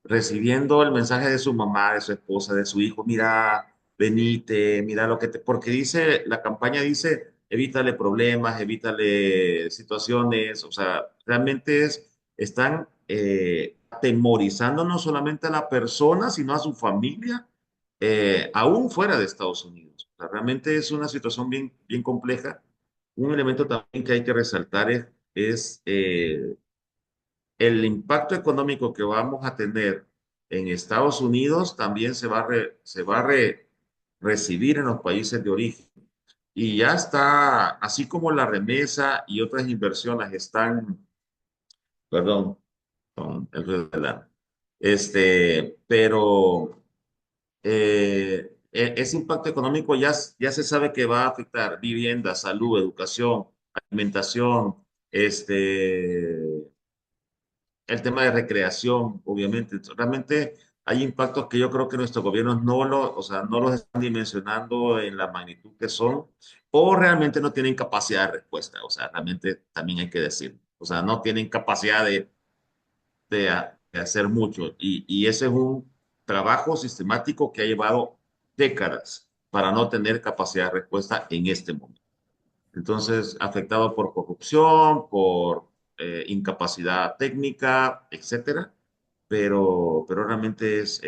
recibiendo el mensaje de su mamá, de su esposa, de su hijo, mira, venite, mira lo que te, porque dice, la campaña dice, evítale problemas, evítale situaciones, o sea, realmente están atemorizando no solamente a la persona, sino a su familia, aún fuera de Estados Unidos. O sea, realmente es una situación bien, bien compleja. Un elemento también que hay que resaltar es el impacto económico que vamos a tener en Estados Unidos también se va a recibir en los países de origen. Y ya está, así como la remesa y otras inversiones están, perdón, con el ruido de la- pero ese impacto económico ya se sabe que va a afectar vivienda, salud, educación, alimentación, el tema de recreación, obviamente. Realmente hay impactos que yo creo que nuestros gobiernos o sea, no los están dimensionando en la magnitud que son, o realmente no tienen capacidad de respuesta. O sea, realmente también hay que decir. O sea, no tienen capacidad de hacer mucho. Y ese es un trabajo sistemático que ha llevado décadas para no tener capacidad de respuesta en este momento. Entonces, afectado por corrupción, por incapacidad técnica, etcétera, pero realmente es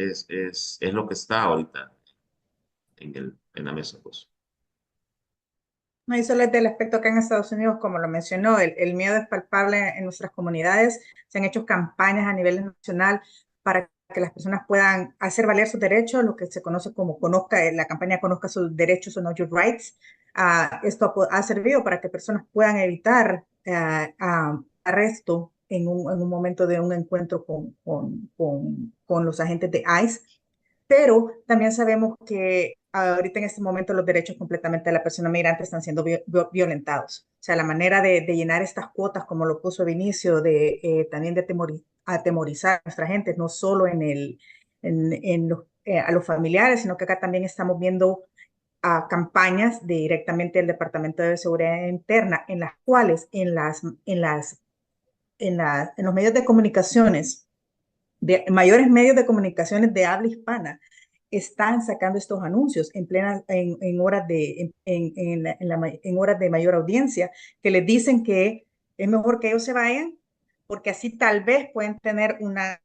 lo que está ahorita en la mesa, pues. No, y solo es del aspecto acá en Estados Unidos, como lo mencionó, el miedo es palpable en nuestras comunidades. Se han hecho campañas a nivel nacional para que las personas puedan hacer valer sus derechos, lo que se conoce como la campaña Conozca sus derechos o Know Your Rights. Esto ha servido para que personas puedan evitar arresto en un momento de un encuentro con los agentes de ICE, pero también sabemos que ahorita en este momento los derechos completamente de la persona migrante están siendo violentados. O sea, la manera de llenar estas cuotas, como lo puso Vinicio, también de atemorizar a nuestra gente, no solo a los familiares, sino que acá también estamos viendo campañas directamente del Departamento de Seguridad Interna, en las cuales en los medios de comunicaciones, mayores medios de comunicaciones de habla hispana, están sacando estos anuncios en horas en horas de mayor audiencia, que les dicen que es mejor que ellos se vayan, porque así tal vez pueden tener una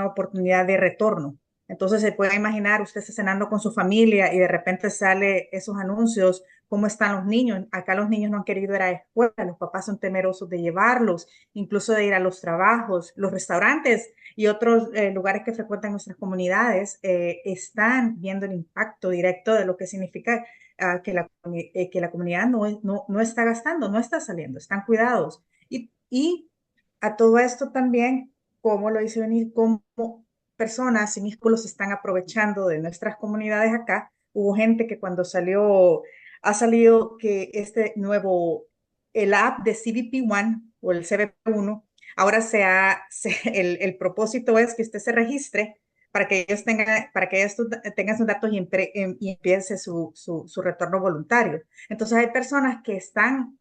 oportunidad de retorno. Entonces se puede imaginar usted está cenando con su familia y de repente sale esos anuncios, cómo están los niños. Acá los niños no han querido ir a la escuela, los papás son temerosos de llevarlos, incluso de ir a los trabajos, los restaurantes y otros lugares que frecuentan nuestras comunidades están viendo el impacto directo de lo que significa que la comunidad no está gastando, no está saliendo, están cuidados. Y a todo esto también, como lo dice venir, como personas sin escrúpulos se están aprovechando de nuestras comunidades acá. Hubo gente que cuando ha salido que el app de CBP One o el CBP 1, ahora el propósito es que usted se registre para que ellos tengan sus datos y empiece su retorno voluntario. Entonces hay personas que están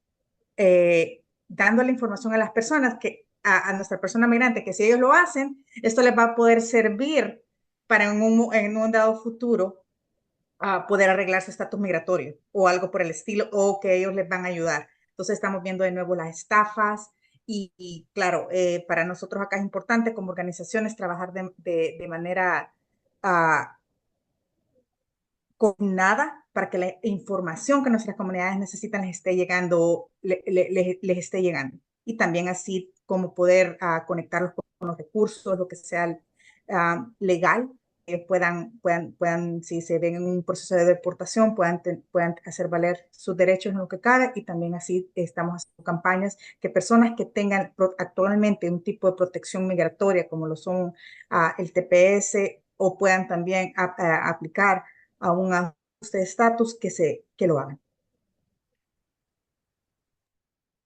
dando la información a las personas, a nuestra persona migrante, que si ellos lo hacen, esto les va a poder servir para en un dado futuro a poder arreglar su estatus migratorio o algo por el estilo, o que ellos les van a ayudar. Entonces estamos viendo de nuevo las estafas claro, para nosotros acá es importante como organizaciones trabajar de manera coordinada para que la información que nuestras comunidades necesitan les esté llegando, les esté llegando. Y también así como poder conectarlos con los recursos, lo que sea legal, puedan, si se ven en un proceso de deportación, puedan hacer valer sus derechos en lo que cabe, y también así estamos haciendo campañas que personas que tengan actualmente un tipo de protección migratoria, como lo son el TPS, o puedan también aplicar a un ajuste de estatus, que lo hagan.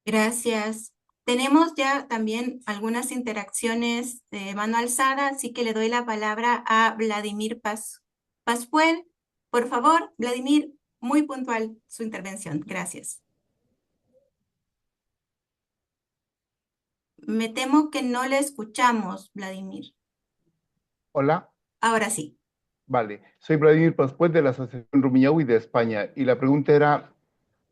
Gracias. Tenemos ya también algunas interacciones de mano alzada, así que le doy la palabra a Vladimir Pascual. Por favor, Vladimir, muy puntual su intervención. Gracias. Me temo que no le escuchamos, Vladimir. Hola, Ahora sí. vale. Soy Vladimir Pascual de la Asociación Rumiñahui de España y la pregunta era,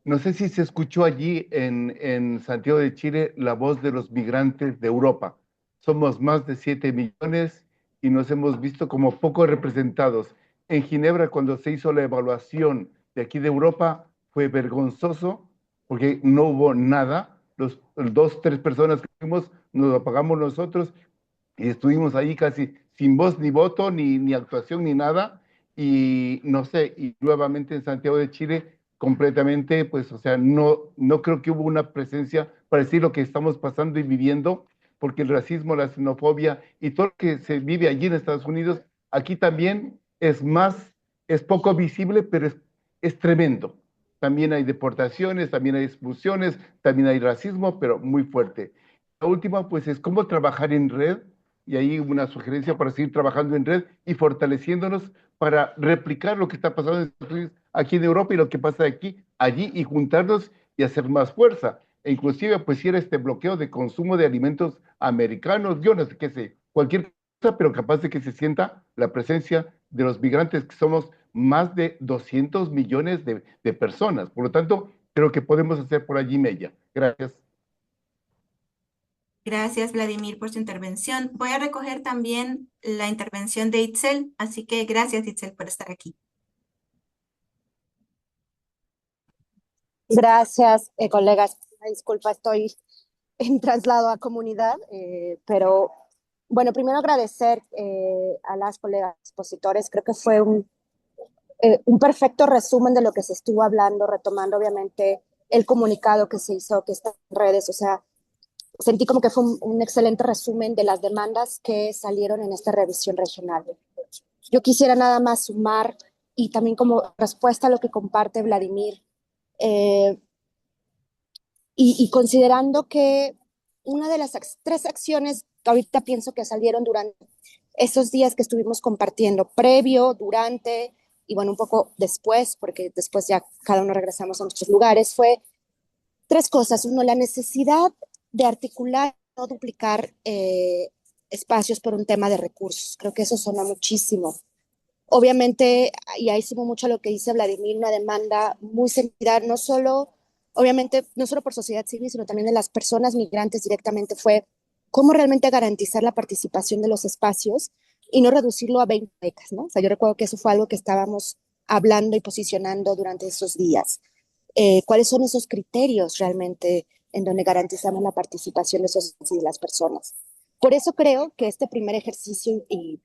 no sé si se escuchó allí en Santiago de Chile la voz de los migrantes de Europa. Somos más de 7 millones y nos hemos visto como poco representados. En Ginebra, cuando se hizo la evaluación de aquí de Europa, fue vergonzoso porque no hubo nada. Los dos, tres personas que fuimos nos lo pagamos nosotros y estuvimos ahí casi sin voz ni voto, ni actuación, ni nada, y no sé, y nuevamente en Santiago de Chile, completamente, pues, o sea, no creo que hubo una presencia para decir lo que estamos pasando y viviendo, porque el racismo, la xenofobia y todo lo que se vive allí en Estados Unidos, aquí también es poco visible, pero es tremendo. También hay deportaciones, también hay expulsiones, también hay racismo, pero muy fuerte. La última, pues, es cómo trabajar en red, y ahí una sugerencia para seguir trabajando en red y fortaleciéndonos para replicar lo que está pasando aquí en Europa y lo que pasa aquí, allí, y juntarnos y hacer más fuerza. E inclusive, pues, si era este bloqueo de consumo de alimentos americanos, yo no sé qué sé, cualquier cosa, pero capaz de que se sienta la presencia de los migrantes, que somos más de 200 millones de personas. Por lo tanto, creo que podemos hacer por allí mella. Gracias. Gracias, Vladimir, por su intervención. Voy a recoger también la intervención de Itzel, así que gracias, Itzel, por estar aquí. Gracias, colegas. Disculpa, estoy en traslado a comunidad, pero bueno, primero agradecer a las colegas expositores. Creo que fue un perfecto resumen de lo que se estuvo hablando, retomando obviamente el comunicado que se hizo, que está en redes. O sea, sentí como que fue un excelente resumen de las demandas que salieron en esta revisión regional. Yo quisiera nada más sumar, y también como respuesta a lo que comparte Vladimir, y considerando que una de las tres acciones que ahorita pienso que salieron durante esos días que estuvimos compartiendo, previo, durante y bueno, un poco después, porque después ya cada uno regresamos a nuestros lugares, fue tres cosas. Uno, la necesidad de articular, no duplicar espacios por un tema de recursos. Creo que eso suena muchísimo. Obviamente, y ahí sumo mucho a lo que dice Vladimir, una demanda muy sentida, no solo, obviamente, no solo por sociedad civil, sino también de las personas migrantes directamente, fue cómo realmente garantizar la participación de los espacios y no reducirlo a 20 becas, ¿no? O sea, yo recuerdo que eso fue algo que estábamos hablando y posicionando durante esos días. ¿Cuáles son esos criterios realmente en donde garantizamos la participación de las personas? Por eso creo que este primer ejercicio y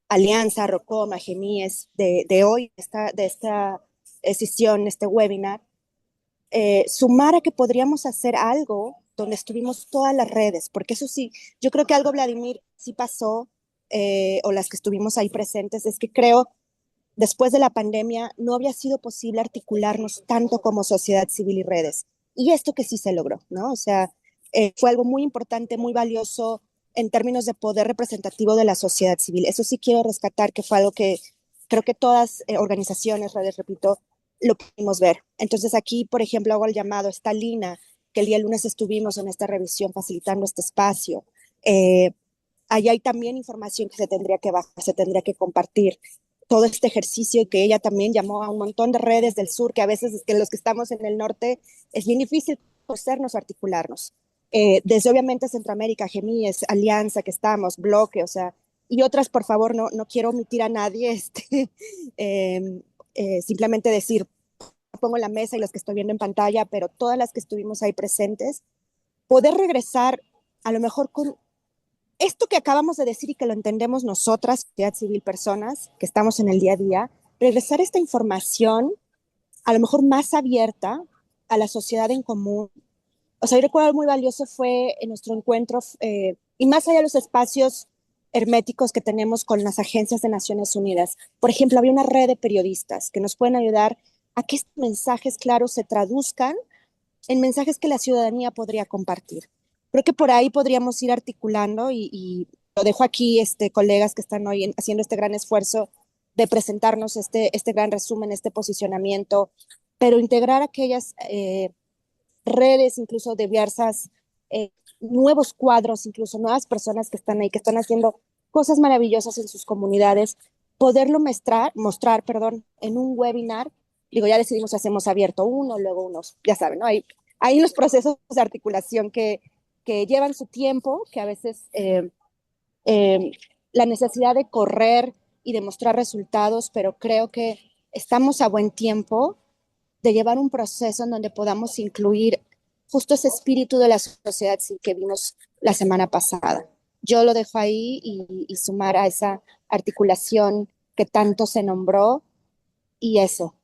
Alianza, Rocoma, Gemíes de hoy, de esta sesión, este webinar, sumar a que podríamos hacer algo donde estuvimos todas las redes, porque eso sí, yo creo que algo, Vladimir, sí pasó, o las que estuvimos ahí presentes, es que creo, después de la pandemia, no había sido posible articularnos tanto como sociedad civil y redes. Y esto que sí se logró, ¿no? O sea, fue algo muy importante, muy valioso, en términos de poder representativo de la sociedad civil. Eso sí quiero rescatar, que fue algo que creo que todas organizaciones, redes, repito, lo pudimos ver. Entonces aquí, por ejemplo, hago el llamado, está Lina, que el día lunes estuvimos en esta revisión facilitando este espacio. Ahí hay también información que se tendría que bajar, se tendría que compartir. Todo este ejercicio y que ella también llamó a un montón de redes del sur, que a veces es que los que estamos en el norte es bien difícil conocernos o articularnos. Desde obviamente Centroamérica, Gemíes, Alianza, que estamos, Bloque, o sea, y otras, por favor, no quiero omitir a nadie, simplemente decir, pongo la mesa y las que estoy viendo en pantalla, pero todas las que estuvimos ahí presentes, poder regresar a lo mejor con esto que acabamos de decir y que lo entendemos nosotras, sociedad civil, personas que estamos en el día a día, regresar esta información a lo mejor más abierta a la sociedad en común. O sea, yo recuerdo algo muy valioso fue en nuestro encuentro, y más allá de los espacios herméticos que tenemos con las agencias de Naciones Unidas. Por ejemplo, había una red de periodistas que nos pueden ayudar a que estos mensajes claros se traduzcan en mensajes que la ciudadanía podría compartir. Creo que por ahí podríamos ir articulando y lo dejo aquí, colegas que están hoy haciendo este gran esfuerzo de presentarnos este gran resumen, este posicionamiento, pero integrar aquellas redes, incluso diversas, nuevos cuadros, incluso nuevas personas que están ahí, que están haciendo cosas maravillosas en sus comunidades, poderlo mostrar, perdón, en un webinar. Digo, ya decidimos si hacemos abierto uno, luego unos, ya saben, ¿no? Hay unos procesos de articulación que llevan su tiempo, que a veces la necesidad de correr y de mostrar resultados, pero creo que estamos a buen tiempo de llevar un proceso en donde podamos incluir justo ese espíritu de la sociedad que vimos la semana pasada. Yo lo dejo ahí y sumar a esa articulación que tanto se nombró y eso.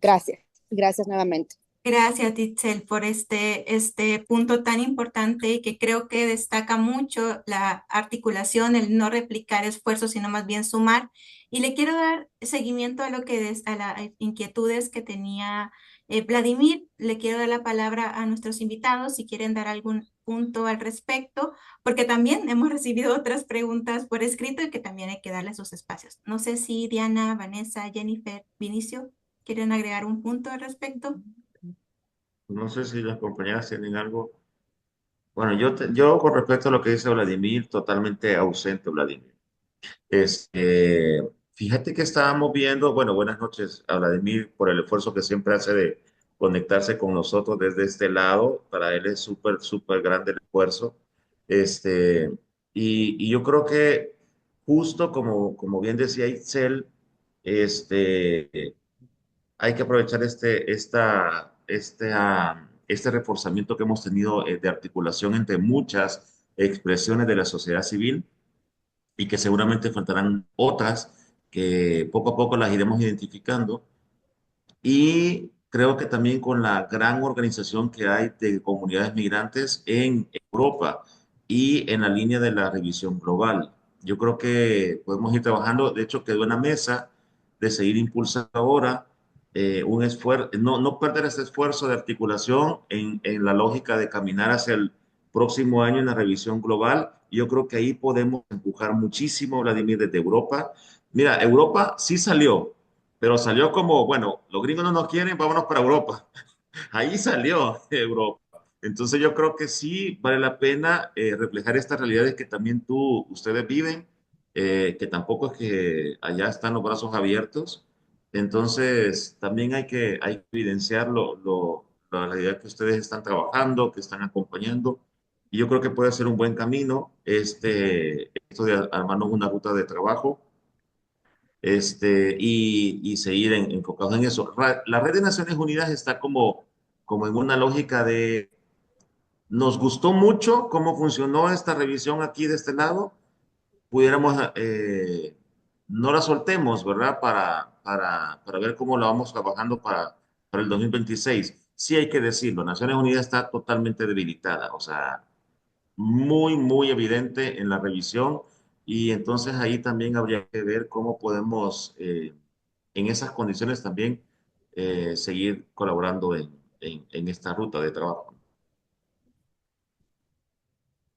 Gracias nuevamente. Gracias, Itzel, por este punto tan importante y que creo que destaca mucho la articulación, el no replicar esfuerzos, sino más bien sumar. Y le quiero dar seguimiento a a las inquietudes que tenía Vladimir. Le quiero dar la palabra a nuestros invitados si quieren dar algún punto al respecto, porque también hemos recibido otras preguntas por escrito y que también hay que darle sus espacios. No sé si Diana, Vanessa, Jennifer, Vinicio, quieren agregar un punto al respecto. No sé si las compañeras tienen algo. Bueno, yo con respecto a lo que dice Vladimir, totalmente ausente, Vladimir. Fíjate que estábamos viendo, bueno, buenas noches a Vladimir por el esfuerzo que siempre hace de conectarse con nosotros desde este lado. Para él es súper, súper grande el esfuerzo. Este, y yo creo que justo como bien decía Itzel, este, hay que aprovechar este reforzamiento que hemos tenido de articulación entre muchas expresiones de la sociedad civil y que seguramente faltarán otras que poco a poco las iremos identificando. Y creo que también con la gran organización que hay de comunidades migrantes en Europa y en la línea de la revisión global. Yo creo que podemos ir trabajando. De hecho, quedó en la mesa de seguir impulsando ahora un esfuerzo, no perder ese esfuerzo de articulación en la lógica de caminar hacia el próximo año en la revisión global. Yo creo que ahí podemos empujar muchísimo, Vladimir, desde Europa. Mira, Europa sí salió, pero salió como, bueno, los gringos no nos quieren, vámonos para Europa. Ahí salió Europa. Entonces yo creo que sí vale la pena reflejar estas realidades que también ustedes viven, que tampoco es que allá están los brazos abiertos. Entonces también hay que evidenciar la realidad que ustedes están trabajando, que están acompañando. Y yo creo que puede ser un buen camino esto de armarnos una ruta de trabajo y seguir enfocados en eso. La red de Naciones Unidas está como en una lógica de, nos gustó mucho cómo funcionó esta revisión aquí de este lado, pudiéramos, no la soltemos, ¿verdad? Para ver cómo la vamos trabajando para el 2026. Sí hay que decirlo, Naciones Unidas está totalmente debilitada, o sea, muy, muy evidente en la revisión y entonces ahí también habría que ver cómo podemos, en esas condiciones también, seguir colaborando en esta ruta de trabajo.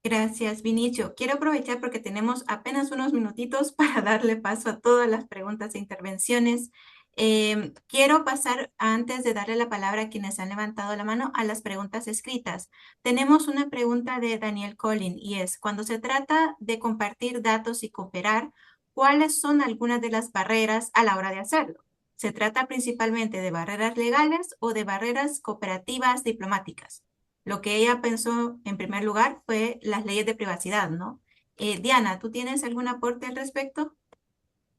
Gracias, Vinicio. Quiero aprovechar porque tenemos apenas unos minutitos para darle paso a todas las preguntas e intervenciones. Quiero pasar, antes de darle la palabra a quienes han levantado la mano, a las preguntas escritas. Tenemos una pregunta de Daniel Collin y es, cuando se trata de compartir datos y cooperar, ¿cuáles son algunas de las barreras a la hora de hacerlo? ¿Se trata principalmente de barreras legales o de barreras cooperativas diplomáticas? Lo que ella pensó en primer lugar fue las leyes de privacidad, ¿no? Diana, ¿tú tienes algún aporte al respecto?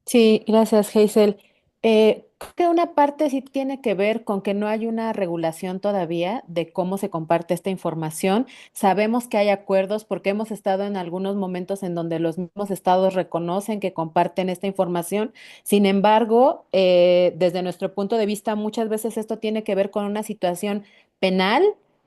Sí, gracias, Hazel. Creo que una parte sí tiene que ver con que no hay una regulación todavía de cómo se comparte esta información. Sabemos que hay acuerdos porque hemos estado en algunos momentos en donde los mismos estados reconocen que comparten esta información. Sin embargo, desde nuestro punto de vista, muchas veces esto tiene que ver con una situación penal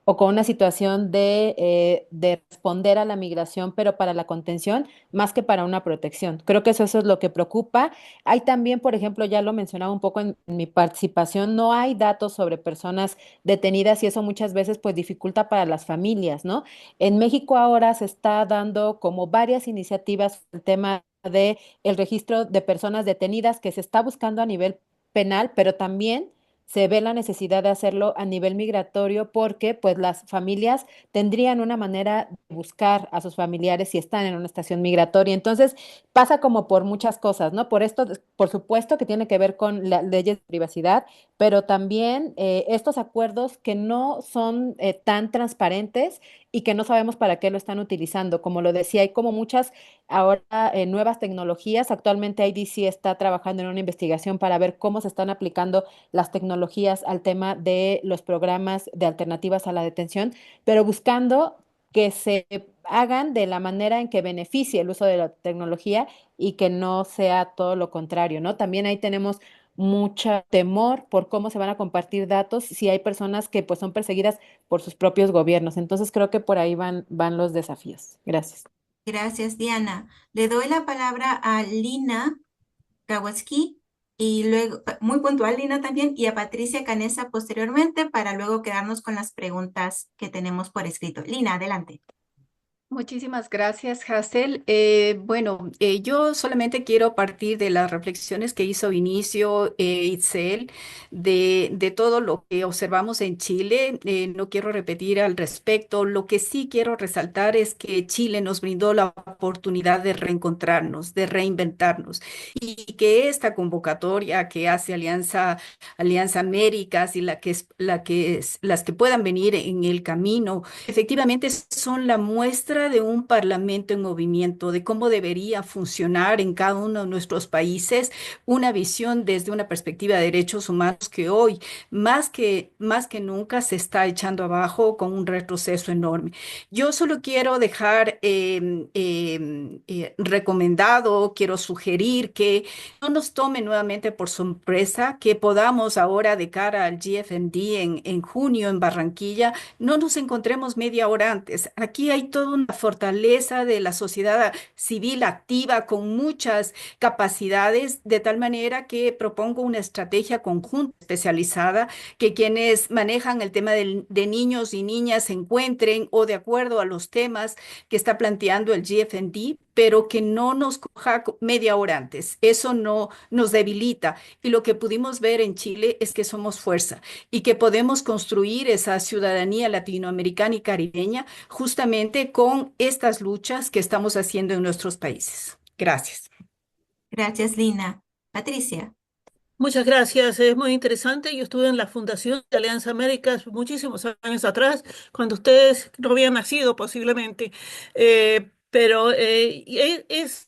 o con una situación de responder a la migración, pero para la contención más que para una protección. Creo que eso es lo que preocupa. Hay también, por ejemplo, ya lo mencionaba un poco en mi participación, no hay datos sobre personas detenidas y eso muchas veces pues dificulta para las familias, ¿no? En México ahora se está dando como varias iniciativas el tema de el registro de personas detenidas que se está buscando a nivel penal, pero también se ve la necesidad de hacerlo a nivel migratorio porque pues las familias tendrían una manera de buscar a sus familiares si están en una estación migratoria. Entonces, pasa como por muchas cosas, ¿no? Por esto, por supuesto que tiene que ver con las leyes de privacidad, pero también estos acuerdos que no son tan transparentes y que no sabemos para qué lo están utilizando. Como lo decía, hay como muchas ahora nuevas tecnologías. Actualmente IDC está trabajando en una investigación para ver cómo se están aplicando las tecnologías al tema de los programas de alternativas a la detención, pero buscando que se hagan de la manera en que beneficie el uso de la tecnología y que no sea todo lo contrario, ¿no? También ahí tenemos mucho temor por cómo se van a compartir datos si hay personas que pues son perseguidas por sus propios gobiernos. Entonces creo que por ahí van los desafíos. Gracias. Gracias, Diana. Le doy la palabra a Lina Kawalski y luego, muy puntual, Lina también, y a Patricia Canesa posteriormente para luego quedarnos con las preguntas que tenemos por escrito. Lina, adelante. Muchísimas gracias, Hazel. Yo solamente quiero partir de las reflexiones que hizo Inicio Itzel de todo lo que observamos en Chile. No quiero repetir al respecto. Lo que sí quiero resaltar es que Chile nos brindó la oportunidad de reencontrarnos, de reinventarnos, y que esta convocatoria que hace Alianza Américas y las que puedan venir en el camino efectivamente son la muestra de un parlamento en movimiento, de cómo debería funcionar en cada uno de nuestros países una visión desde una perspectiva de derechos humanos que hoy, más que nunca, se está echando abajo con un retroceso enorme. Yo solo quiero dejar recomendado, quiero sugerir que no nos tome nuevamente por sorpresa, que podamos ahora de cara al GFMD en junio en Barranquilla, no nos encontremos media hora antes. Aquí hay toda una fortaleza de la sociedad civil activa con muchas capacidades, de tal manera que propongo una estrategia conjunta especializada, que quienes manejan el tema de niños y niñas se encuentren o de acuerdo a los temas que está planteando el GFND, pero que no nos coja media hora antes. Eso no nos debilita. Y lo que pudimos ver en Chile es que somos fuerza y que podemos construir esa ciudadanía latinoamericana y caribeña justamente con estas luchas que estamos haciendo en nuestros países. Gracias. Gracias, Lina. Patricia. Muchas gracias, es muy interesante. Yo estuve en la Fundación de Alianza Américas muchísimos años atrás, cuando ustedes no habían nacido posiblemente. Es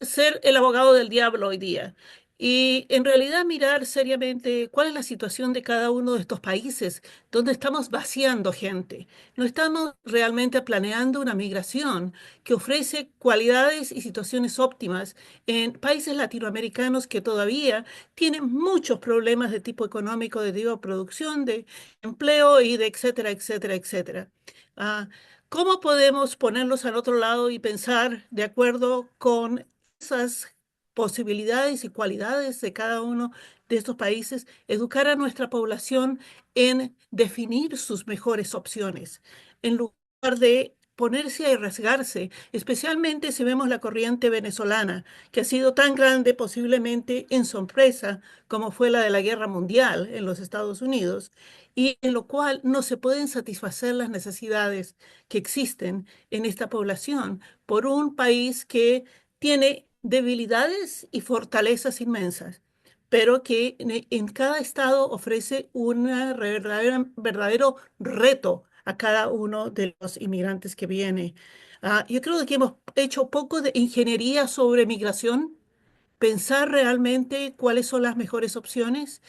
ser el abogado del diablo hoy día. Y en realidad mirar seriamente cuál es la situación de cada uno de estos países donde estamos vaciando gente. No estamos realmente planeando una migración que ofrece cualidades y situaciones óptimas en países latinoamericanos que todavía tienen muchos problemas de tipo económico, de tipo de producción, de empleo y de etcétera, etcétera, etcétera. Ah, ¿Cómo podemos ponerlos al otro lado y pensar de acuerdo con esas posibilidades y cualidades de cada uno de estos países, educar a nuestra población en definir sus mejores opciones, en lugar de ponerse a arriesgarse, especialmente si vemos la corriente venezolana, que ha sido tan grande posiblemente en sorpresa como fue la de la Guerra Mundial en los Estados Unidos, y en lo cual no se pueden satisfacer las necesidades que existen en esta población por un país que tiene debilidades y fortalezas inmensas, pero que en cada estado ofrece un verdadero reto a cada uno de los inmigrantes que viene. Yo creo que hemos hecho poco de ingeniería sobre migración, pensar realmente cuáles son las mejores opciones,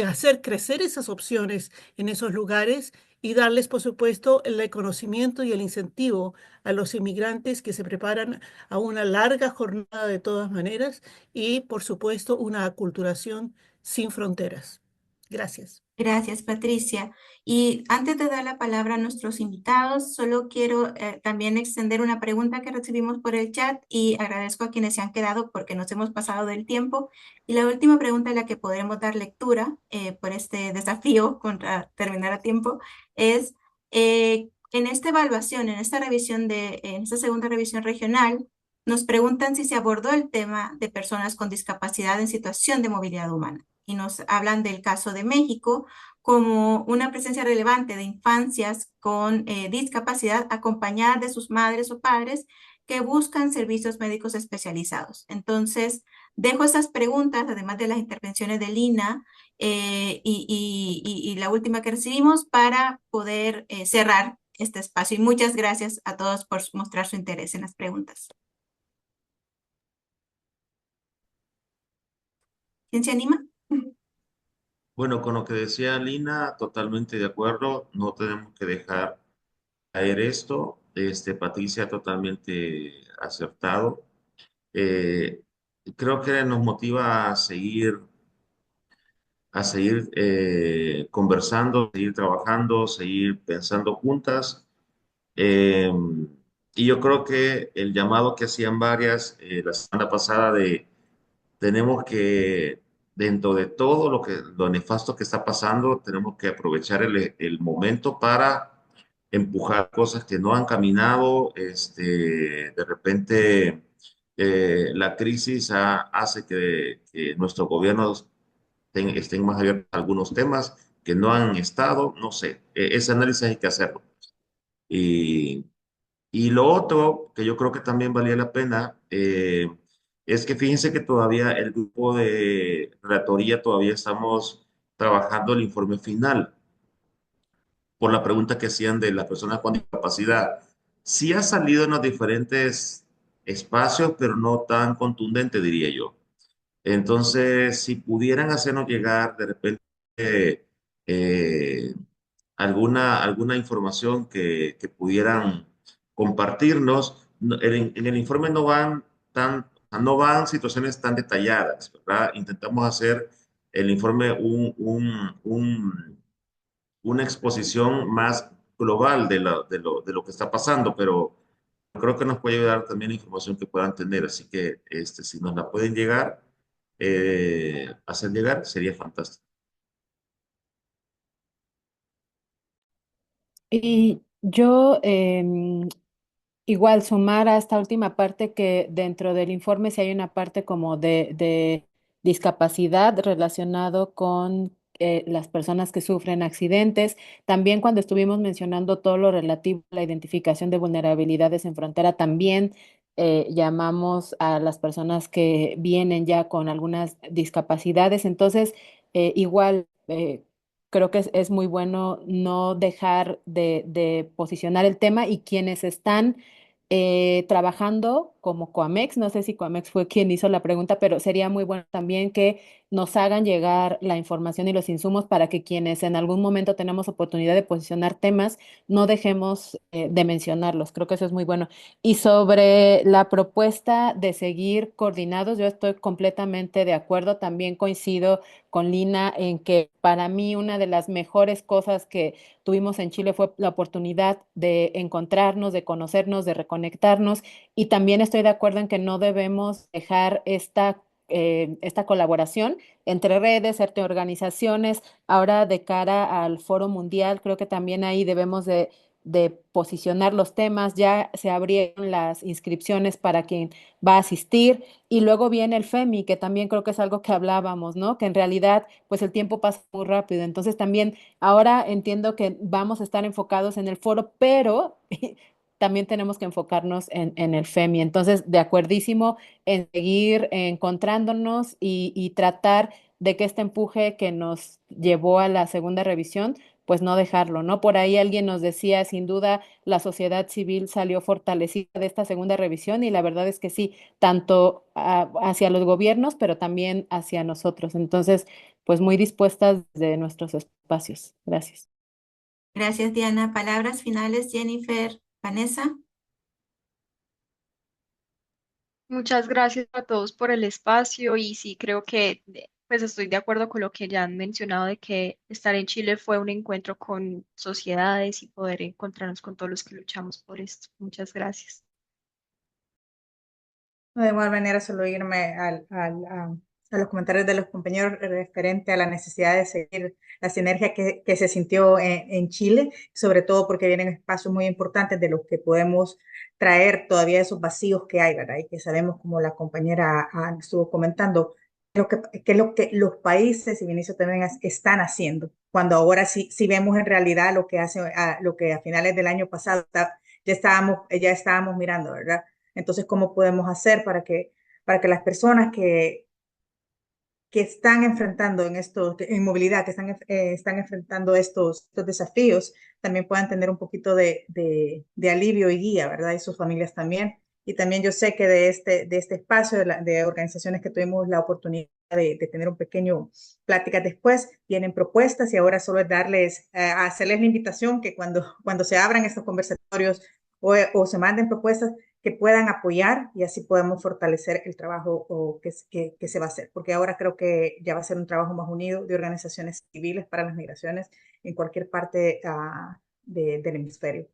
hacer crecer esas opciones en esos lugares y darles, por supuesto, el conocimiento y el incentivo a los inmigrantes que se preparan a una larga jornada de todas maneras y, por supuesto, una aculturación sin fronteras. Gracias. Gracias, Patricia. Y antes de dar la palabra a nuestros invitados, solo quiero también extender una pregunta que recibimos por el chat y agradezco a quienes se han quedado porque nos hemos pasado del tiempo. Y la última pregunta a la que podremos dar lectura por este desafío contra terminar a tiempo es, en esta evaluación, en esta revisión en esta segunda revisión regional, nos preguntan si se abordó el tema de personas con discapacidad en situación de movilidad humana. Y nos hablan del caso de México como una presencia relevante de infancias con discapacidad acompañadas de sus madres o padres que buscan servicios médicos especializados. Entonces, dejo esas preguntas, además de las intervenciones de Lina y la última que recibimos, para poder cerrar este espacio. Y muchas gracias a todos por mostrar su interés en las preguntas. ¿Quién se anima? Bueno, con lo que decía Lina, totalmente de acuerdo. No tenemos que dejar caer esto. Patricia, totalmente acertado. Eh, Creo que nos motiva a seguir conversando, seguir trabajando, seguir pensando juntas. Eh, y yo creo que el llamado que hacían varias la semana pasada de tenemos que, dentro de todo lo nefasto que está pasando, tenemos que aprovechar el momento para empujar cosas que no han caminado. De repente, la crisis hace que nuestros gobiernos estén más abiertos a algunos temas que no han estado, no sé, ese análisis hay que hacerlo. Y, y lo otro que yo creo que también valía la pena es que fíjense que todavía el grupo de relatoría todavía estamos trabajando el informe final por la pregunta que hacían de las personas con discapacidad. Sí ha salido en los diferentes espacios, pero no tan contundente, diría yo. Entonces, si pudieran hacernos llegar de repente eh, alguna información que pudieran compartirnos. En el informe no van situaciones tan detalladas, ¿verdad? Intentamos hacer el informe una exposición más global de lo que está pasando, pero creo que nos puede ayudar también la información que puedan tener. Así que si nos la pueden hacer llegar, sería fantástico. Y yo igual sumar a esta última parte que dentro del informe sí hay una parte como de discapacidad relacionado con las personas que sufren accidentes. También cuando estuvimos mencionando todo lo relativo a la identificación de vulnerabilidades en frontera, también llamamos a las personas que vienen ya con algunas discapacidades. Entonces, igual... creo que es muy bueno no dejar de posicionar el tema y quienes están trabajando como Coamex. No sé si Coamex fue quien hizo la pregunta, pero sería muy bueno también que nos hagan llegar la información y los insumos para que quienes en algún momento tenemos oportunidad de posicionar temas, no dejemos de mencionarlos. Creo que eso es muy bueno. Y sobre la propuesta de seguir coordinados, yo estoy completamente de acuerdo. También coincido con Lina en que para mí una de las mejores cosas que tuvimos en Chile fue la oportunidad de encontrarnos, de conocernos, de reconectarnos, y también estoy de acuerdo en que no debemos dejar esta colaboración entre redes, entre organizaciones. Ahora de cara al Foro Mundial, creo que también ahí debemos de de posicionar los temas, ya se abrieron las inscripciones para quien va a asistir y luego viene el FEMI, que también creo que es algo que hablábamos, ¿no? Que en realidad pues el tiempo pasa muy rápido, entonces también ahora entiendo que vamos a estar enfocados en el foro, pero también tenemos que enfocarnos en el FEMI, entonces de acuerdísimo en seguir encontrándonos y tratar de que este empuje que nos llevó a la segunda revisión pues no dejarlo, ¿no? Por ahí alguien nos decía, sin duda, la sociedad civil salió fortalecida de esta segunda revisión y la verdad es que sí, tanto hacia los gobiernos, pero también hacia nosotros. Entonces, pues muy dispuestas de nuestros espacios. Gracias. Gracias, Diana. Palabras finales, Jennifer, Vanessa. Muchas gracias a todos por el espacio y sí, creo que pues estoy de acuerdo con lo que ya han mencionado de que estar en Chile fue un encuentro con sociedades y poder encontrarnos con todos los que luchamos por esto. Muchas gracias. De igual manera, solo irme a los comentarios de los compañeros referente a la necesidad de seguir la sinergia que se sintió en Chile, sobre todo porque vienen espacios muy importantes de los que podemos traer todavía esos vacíos que hay, ¿verdad? Y que sabemos, como la compañera estuvo comentando, que es lo que los países, y Vinicio también están haciendo, cuando ahora sí vemos en realidad lo que lo que a finales del año pasado ya estábamos mirando, ¿verdad? Entonces, ¿cómo podemos hacer para que las personas que están enfrentando en movilidad, que están enfrentando estos desafíos, también puedan tener un poquito de alivio y guía, ¿verdad? Y sus familias también. Y también yo sé que de este espacio de organizaciones que tuvimos la oportunidad de tener un pequeño plática después, vienen propuestas y ahora solo es hacerles la invitación que cuando se abran estos conversatorios o se manden propuestas, que puedan apoyar y así podemos fortalecer el trabajo que se va a hacer, porque ahora creo que ya va a ser un trabajo más unido de organizaciones civiles para las migraciones en cualquier parte del hemisferio.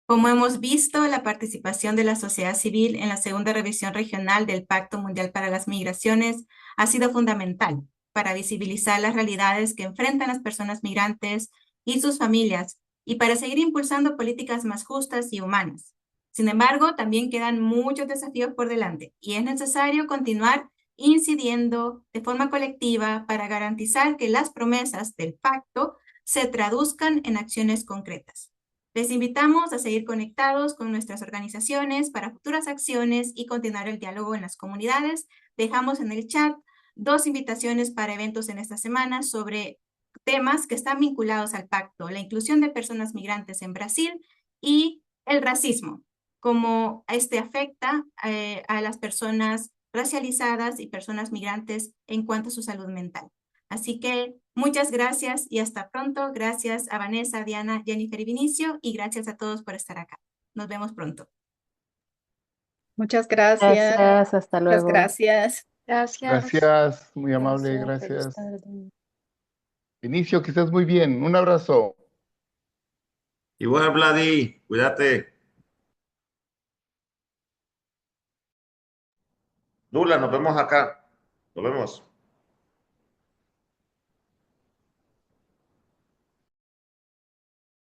Como hemos visto, la participación de la sociedad civil en la segunda revisión regional del Pacto Mundial para las Migraciones ha sido fundamental para visibilizar las realidades que enfrentan las personas migrantes y sus familias y para seguir impulsando políticas más justas y humanas. Sin embargo, también quedan muchos desafíos por delante y es necesario continuar incidiendo de forma colectiva para garantizar que las promesas del pacto se traduzcan en acciones concretas. Les invitamos a seguir conectados con nuestras organizaciones para futuras acciones y continuar el diálogo en las comunidades. Dejamos en el chat 2 invitaciones para eventos en esta semana sobre temas que están vinculados al pacto: la inclusión de personas migrantes en Brasil y el racismo, cómo este afecta a las personas racializadas y personas migrantes en cuanto a su salud mental. Así que muchas gracias y hasta pronto. Gracias a Vanessa, Diana, Jennifer y Vinicio, y gracias a todos por estar acá. Nos vemos pronto. Muchas gracias. Gracias, hasta Muchas luego. gracias. Gracias. Gracias, muy amable, Gracias, feliz gracias. tarde. Inicio, que estés muy bien. Un abrazo. Igual, Vladi, cuídate. Lula, nos vemos acá. Nos vemos.